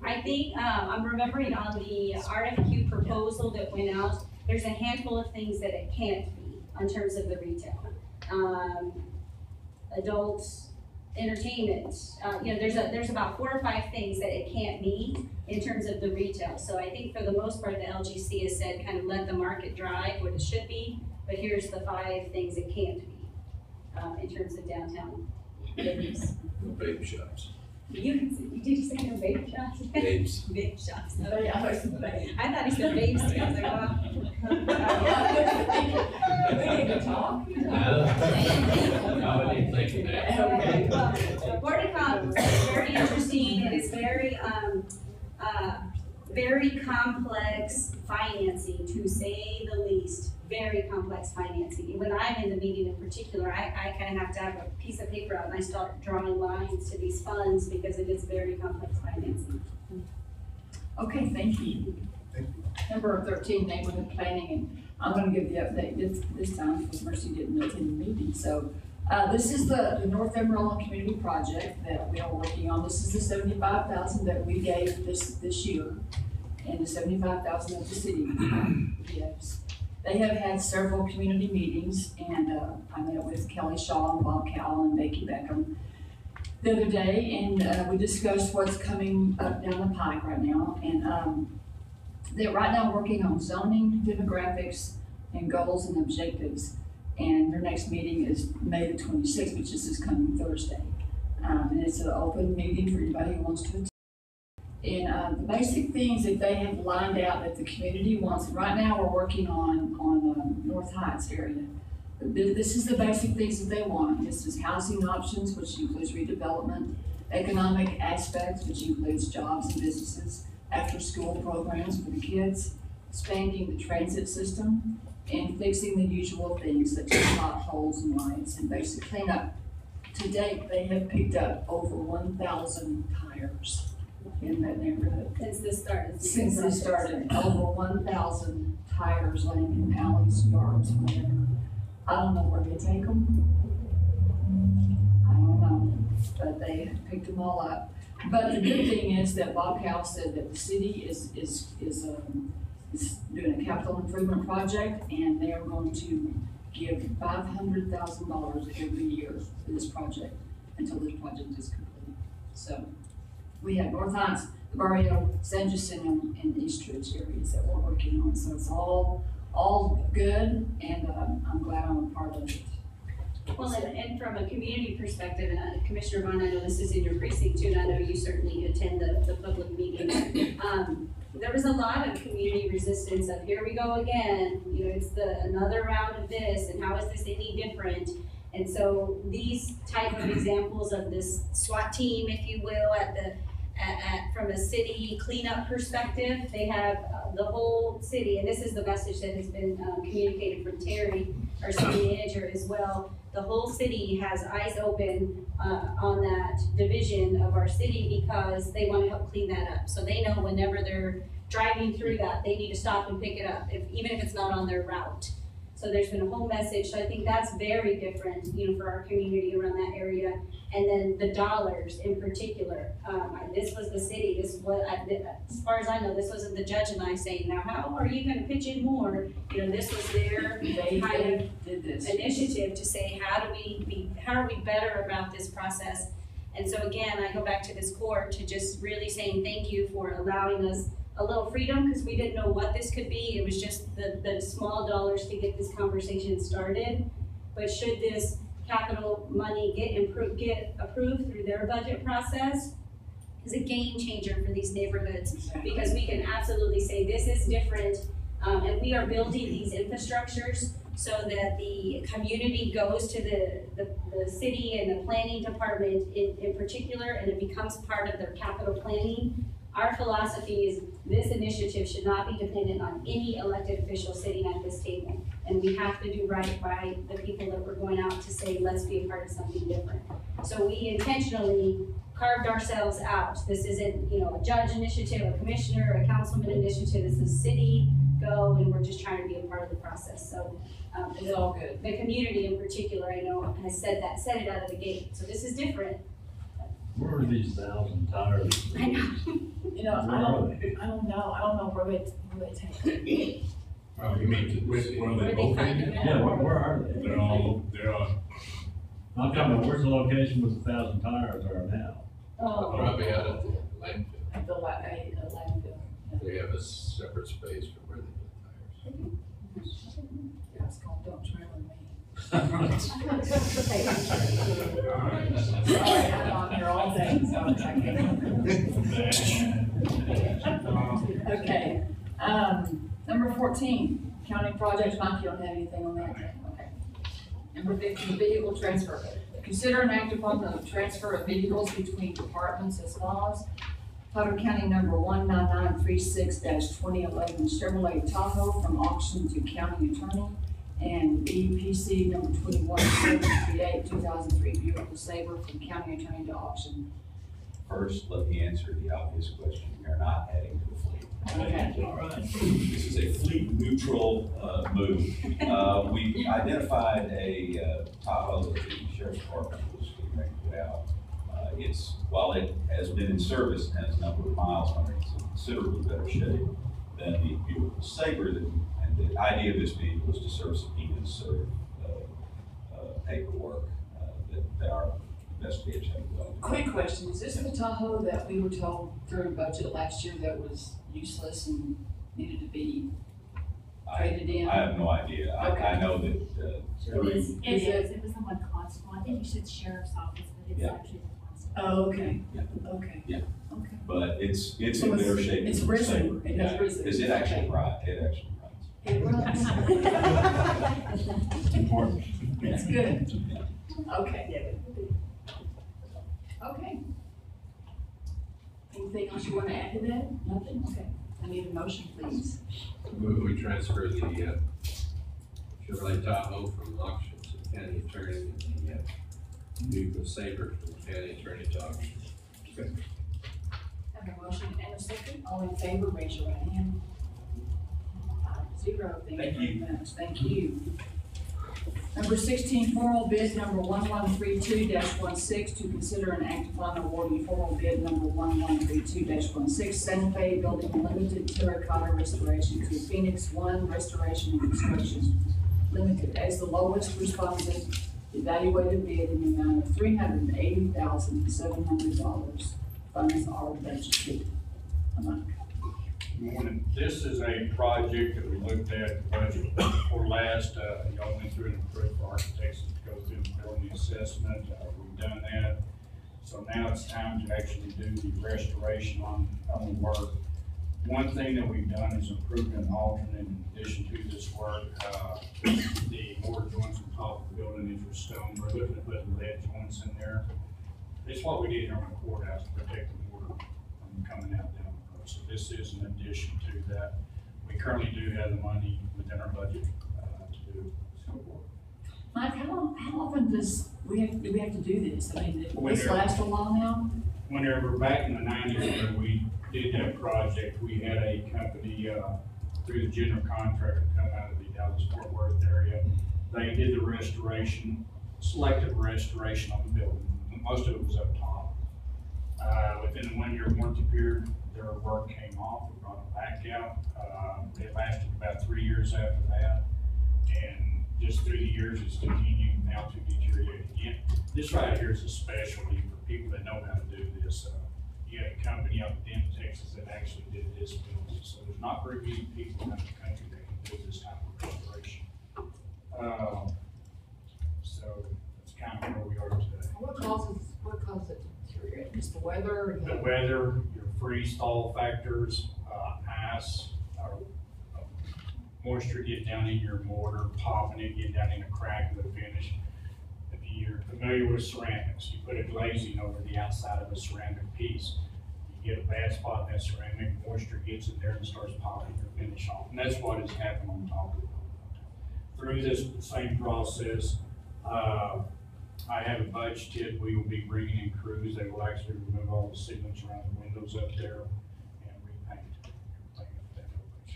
I think, I'm remembering on the RFQ proposal that went out, there's a handful of things that it can't be in terms of the retail. Adults, entertainment, there's about 4 or 5 things that it can't be in terms of the retail. So I think for the most part, the LGC has said kind of let the market drive what it should be, but here's the 5 things it can't be in terms of downtown business. No vape shops. Did you say no vape shops? Vapes. Vape shops. No. I thought he said vapes. I was like, wow. We need to talk. I wouldn't even think of that. Well, Board of Commerce is very interesting. It is very complex financing, to say the least. Very complex financing. When I'm in the meeting in particular, I kind of have to have a piece of paper out and I start drawing lines to these funds because it is very complex financing. Okay, thank you. Number 13, neighborhood planning, and I'm going to give the update this time because Mercy didn't attend the meeting. So this is the North Amarillo Community Project that we are working on. This is the $75,000 that we gave this year, and the $75,000 of the city gives. They have had several community meetings, and I met with Kelly Shaw and Bob Cowell and Becky Beckham the other day, and we discussed what's coming up down the pike right now. And they're right now working on zoning, demographics, and goals and objectives. And their next meeting is May the 26th, which is this coming Thursday. And it's an open meeting for anybody who wants to attend. And the basic things that they have lined out that the community wants, right now we're working on North Heights area. This is the basic things that they want. This is housing options, which includes redevelopment, economic aspects, which includes jobs and businesses, after-school programs for the kids, expanding the transit system, and fixing the usual things such as potholes and lights and basic cleanup. To date, they have picked up over 1,000 tires in that neighborhood. Since this started. Since they started, over 1,000 tires laying in alleys, yards, whatever. I don't know where they take them. I don't know, but they have picked them all up. But the good thing is that Bob Howe said that the city is doing a capital improvement project, and they are going to give $500,000 every year for this project until this project is complete. So we have North Heights, the Barrio, San Jacinto, and East Ridge areas that we're working on. So it's all good, and I'm glad I'm a part of it. Well, and from a community perspective, and Commissioner Vaughn, I know this is in your precinct too, and I know you certainly attend the public meetings. There was a lot of community resistance of, here we go again, you know, it's another round of this, and how is this any different? And so these type of examples of this SWAT team, if you will, from a city cleanup perspective, they have the whole city, and this is the message that has been communicated from Terry, our city manager as well. The whole city has eyes open on that division of our city because they want to help clean that up. So they know whenever they're driving through that, they need to stop and pick it up, even if it's not on their route. So there's been a whole message. So I think that's very different, you know, for our community around that area. And then the dollars in particular. This was the city. This was, as far as I know, this wasn't the judge and I saying, now how are you going to pitch in more? You know, this was their kind of initiative to say, how are we better about this process? And so again, I go back to this court to just really saying thank you for allowing us a little freedom, because we didn't know what this could be. It was just the small dollars to get this conversation started. But should this capital money get approved through their budget process, is a game changer for these neighborhoods, because we can absolutely say this is different, and we are building these infrastructures so that the community goes to the city and the planning department in particular, and it becomes part of their capital planning. Our philosophy is this initiative should not be dependent on any elected official sitting at this table. And we have to do right by the people that we're going out to say, let's be a part of something different. So we intentionally carved ourselves out. This isn't, you know, a judge initiative, a commissioner, a councilman initiative. This is city go, and we're just trying to be a part of the process. So it's all good. The community in particular, I know, has said it out of the gate. So this is different. Where are these 1,000 tires? I know. You know, I don't know where they take it. Oh, you mean where they located? Yeah, where are they? They're all. I'm talking about where's the location where the 1,000 tires are now? Oh. Probably out at the landfill. At the landfill. They have a separate space for where they put tires. Yeah, it's called Don't Trail on Me. All Sorry, I'm on here all day, so it's okay. Number 14, county projects. Mike, you don't have anything on that? Okay. Number 15, vehicle transfer. Consider an act upon the transfer of vehicles between departments as follows. Potter County number 19936-2011 Chevrolet Tahoe from auction to county attorney, and EPC number 21738 2003 Buick Sabre from county attorney to auction. First, let me answer the obvious question. We are not adding to the fleet. Okay. All right. This is a fleet neutral move. We identified a Tahoe that the sheriff's department was getting ready to put out. While it has been in service and has a number of miles on it, it's in considerably better shape than the Buick Sabre. And the idea of this vehicle is to serve subpoenas, serve paperwork that our investigators have developed. Quick question, is this the Tahoe that we were told during budget last year that was useless and needed to be traded in? I have no idea. Okay. I know that. It is. It was the one constable. I think you said sheriff's office, but it's actually the constable. Oh, okay. Yeah. Okay. Yeah. Okay. But it's So in better shape. It's than the risen. Sabre. It has risen. Because it actually rides. It actually rides. It runs. Important. That's good. Okay. Okay. Anything else you want to add to that? Nothing? Okay. I need a motion, please. Move we transfer the Chevrolet Tahoe from auction to the county attorney and the Buick Sabre from the county attorney to auction. Have a motion and a second. All in favor, raise your right hand. 5-0. Thank you very much. Thank you. Number 16, formal bid number 1132-16 to consider an act upon awarding formal bid number 1132-16 Santa Fe Building Limited Terracotta Restoration to Phoenix One Restoration and Construction Limited as the lowest responsive evaluated bid in the amount of $380,700. Funds are budgeted. Morning. This is a project that we looked at the budget for last, y'all went through and approved for architects to go through and build the assessment. We've done that. So now it's time to actually do the restoration on the work. One thing that we've done is improved an alternate in addition to this work. The mortar joints on top of the building, these were stone. We're looking at putting lead joints in there. It's what we did here on the courthouse to protect the mortar from coming out down. So this is an addition to that. We currently do have the money within our budget to do so forth. Mike, how often do we have to do this? I mean, does this Whenever. last a while now? Whenever back in the 90s when we did that project, we had a company through the general contractor come out of the Dallas-Fort Worth area. They did the restoration, selective restoration on the building. Most of it was up top. Within the 1 year warranty period, their work came off, we brought it back out. It lasted about 3 years after that. And just through the years, it's continued now to deteriorate again. This right here is a specialty for people that know how to do this. You had a company up in Texas that actually did this building. So there's not very many people in the country that can do this type of restoration. So that's kind of where we are today. What causes it to deteriorate? Just the weather? The weather, your freeze thaw factors, ice, moisture get down in your mortar, popping it, get down in a crack of the finish. If you're familiar with ceramics, you put a glazing over the outside of a ceramic piece. You get a bad spot in that ceramic, moisture gets in there and starts popping your finish off. And that's what has happened on top of it. Through this same process, I have it budgeted, we will be bringing in crews, they will actually remove all the ceilings around the windows up there and repaint everything up there.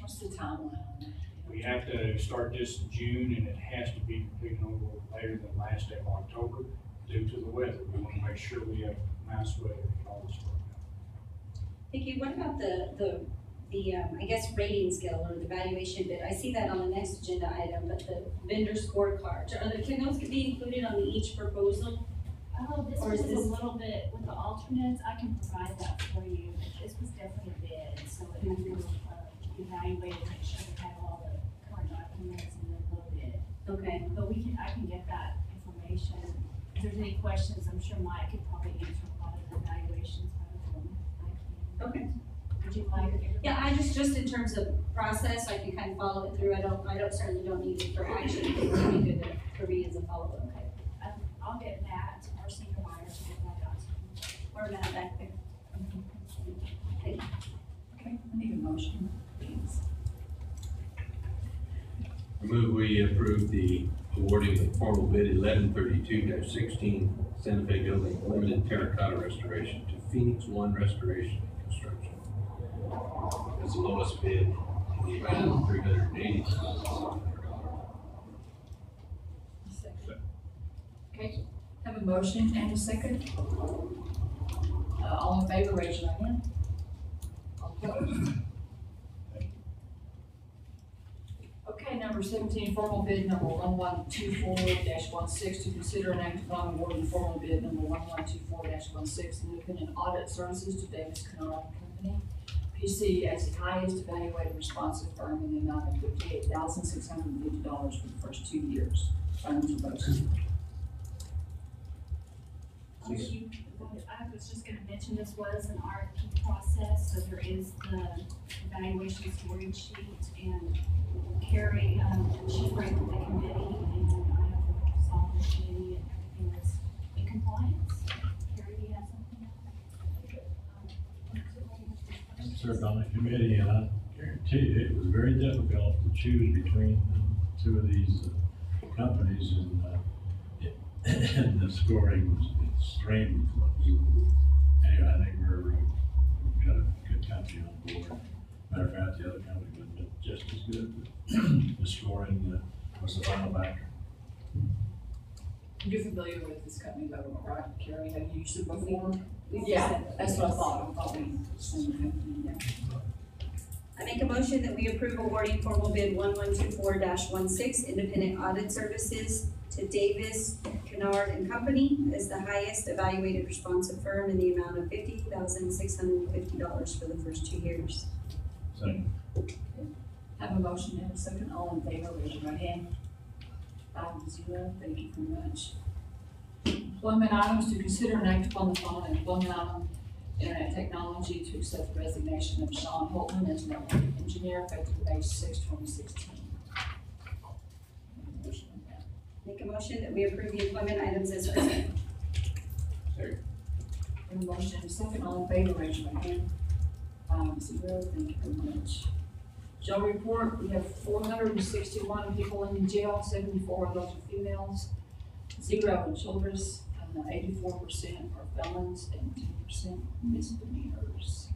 What's the timeline on that? We have to start this in June and it has to be completed no later than last day of October due to the weather. We want to make sure we have nice weather to get all this work done. Vicki, what about the I guess rating scale or the valuation bid? I see that on the next agenda item, but the vendor scorecard, can those be included on each proposal? Oh, this Or was is a this- little bit with the alternates, I can provide that for you, but this was definitely a bid, so it had to be evaluated, make sure we had all the current documents and then loaded. Okay. But I can get that information. If there's any questions, I'm sure Mike could probably answer a lot of the evaluations out of them. Okay. Would you like it? Yeah, I just in terms of process, I can kind of follow it through. I certainly don't need it for action. It would be good for me as a follow-up. Okay. I'll get Matt, our senior buyer, to get that out to you. Or Matt back there. Thank you. Okay, I need a motion, please. I move we approve the awarding the formal bid 1132-16 Santa Fe Building Limited Terracotta Restoration to Phoenix One Restoration and Construction. As the lowest bid in the amount of $380,000. Okay, have a motion and a second. All in favor, raise your hand. All opposed? Okay, number 17, formal bid number 1124-16 to consider an act upon awarding formal bid number 1124-16 independent audit services to Davis Canard Company, PC as the highest evaluated responsive firm in the amount of $58,650 for the first 2 years. Funds are budgeted. Thank you. I was just gonna mention this was an RFP process, so there is the evaluation scoring sheet, and Carrie, she ran the committee, and I saw the committee, and everything was in compliance. Carrie, do you have something? I served on the committee, and I guarantee you, it was very difficult to choose between two of these companies, and the scoring was extremely close. Anyway, I think we've got a good company on board. Matter of fact, the other company was just as good. The scoring was the final factor. You're familiar with this company, though, right, Carrie? Have you used it before? Yeah, that's what I thought. I thought we, yeah. I make a motion that we approve awarding formal bid 1124-16 independent audit services to Davis, Kennard and Company as the highest evaluated responsive firm in the amount of $50,650 for the first 2 years. Second. Have a motion and a second. All in favor, raise your right hand. 5-0. Thank you very much. Employment items to consider and act upon the following employment item: Internet Technology to accept the resignation of Sean Holtman as network engineer effective May 6, 2016. Make a motion that we approve the employment items as presented. Have a motion and a second. All in favor, raise your right hand. 5-0. Thank you very much. Jail report, we have 461 people in the jail, 74 of those are females, 0 in children, 84% are felons, and 10% misdemeanors.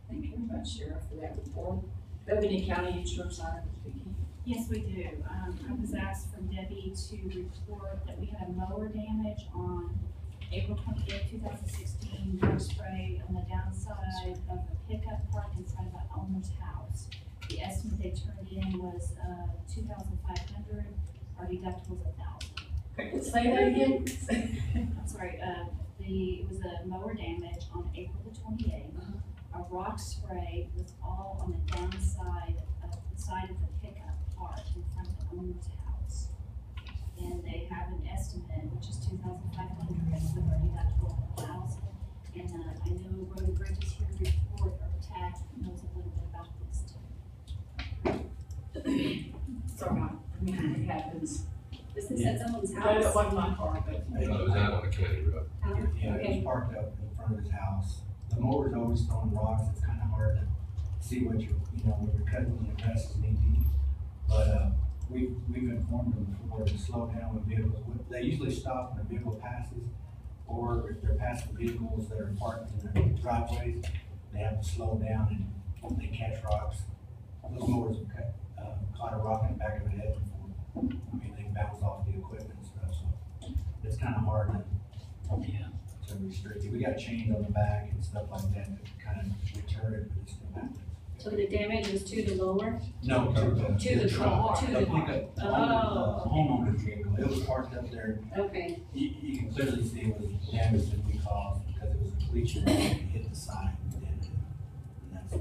Thank you very much, Sheriff, for that report. Do you have any county insurance items, Vicki? Yes, we do. I was asked from Debbie to report that we had a mower damage on April 28, 2016, bug spray on the downside of a pickup parked inside of the owner's house. The estimate they turned in was $2,500. Our deductible was $1,000. Say that again. I'm sorry. It was a mower damage on April the 28th. A rock spray was all on the downside of the side of the pickup parked in front of the owner's house. And they have an estimate, which is $2,500, as the deductible of $1,000. And I know Road and Bridges here report or TAC knows a little bit about this too. Sorry, I mean, it happens. This is at someone's That house. wasn't my car, but. It was out on the county road. Yeah, it was parked up in front of his house. The mower's always throwing rocks, it's kinda hard to see what you're, when you're cutting the grass is knee deep. But, we've informed them before to slow down when vehicles, they usually stop when a vehicle passes, or if they're passing vehicles that are parked in their driveways, they have to slow down and they catch rocks. Those mowers have caught a rock in the back of the head before. They bounce off the equipment and stuff, so it's kinda hard to restrict it. We got chains on the back and stuff like that to kind of deter it, but it's still happening. So the damage was to the lower? No, to the car. truck. The pickup, the homeowner's vehicle, it was parked up there. Okay. You can clearly see it was damage that we caused because it was a collision that hit the side and did it. And that's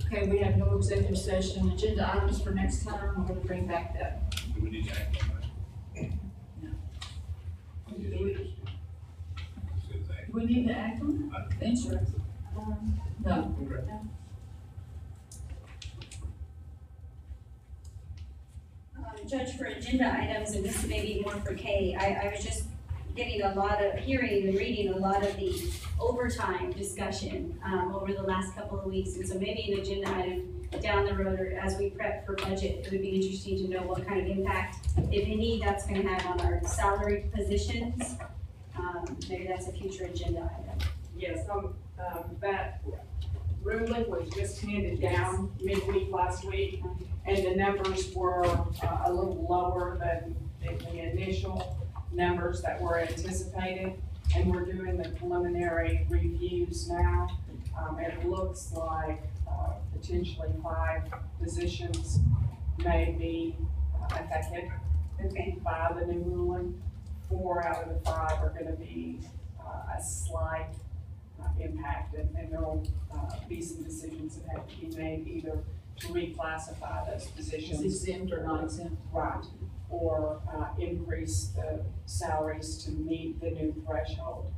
Okay, we have no executive session. Agenda items for next time. We're gonna bring back that. Do we need to act on that? Do we need to act on it? Insurance? No. Judge, for agenda items, and this may be more for Kay, I was just hearing and reading a lot of the overtime discussion, over the last couple of weeks. And so maybe an agenda item down the road, or as we prep for budget, it would be interesting to know what kind of impact, if any, that's gonna have on our salary positions. Maybe that's a future agenda item. Yes, that ruling was just handed down midweek last week, and the numbers were a little lower than the initial numbers that were anticipated, and we're doing the preliminary reviews now. It looks like potentially 5 positions may be affected by the new ruling. 4 out of the 5 are gonna be a slight impact, and there'll be some decisions that have to be made either to reclassify those positions. Exempt or not exempt? Right, or, increase the salaries to meet the new threshold.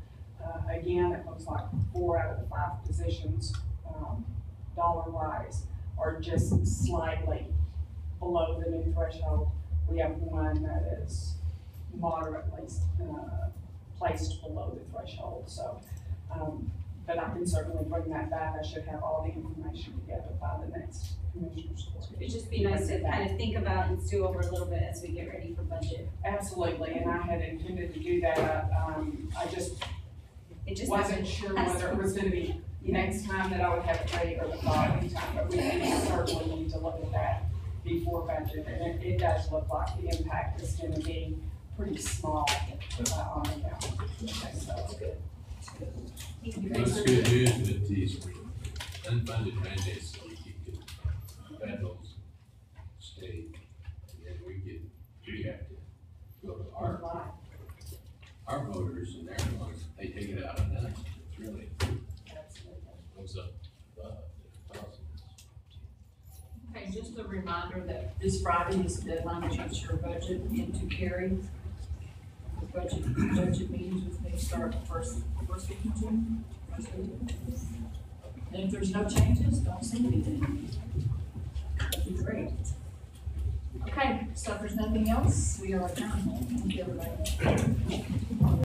Again, it looks like 4 out of the 5 positions, dollar-wise, are just slightly below the new threshold. We have one that is moderately, placed below the threshold, so, but I can certainly bring that back. I should have all the information together by the next commissioners court. It'd just be nice to kind of think about and stew over a little bit as we get ready for budget. Absolutely, and I had intended to do that, I just wasn't sure whether it was gonna be next time that I would have it ready or the following time, but we certainly need to look at that before budget, and it does look like the impact is gonna be pretty small, on the county. So that's good. That's good news with these unfunded mandates, so we keep getting federal, state, and then we have to go to our voters and their ones, they take it out on us. It's really goes up, Okay, just a reminder that this Friday is the deadline to get your budget into Cary. The budget meetings with me start the first week in June. And if there's no changes, don't say anything. That'd be great. Okay, so if there's nothing else, we are adjourned. Thank you, everybody.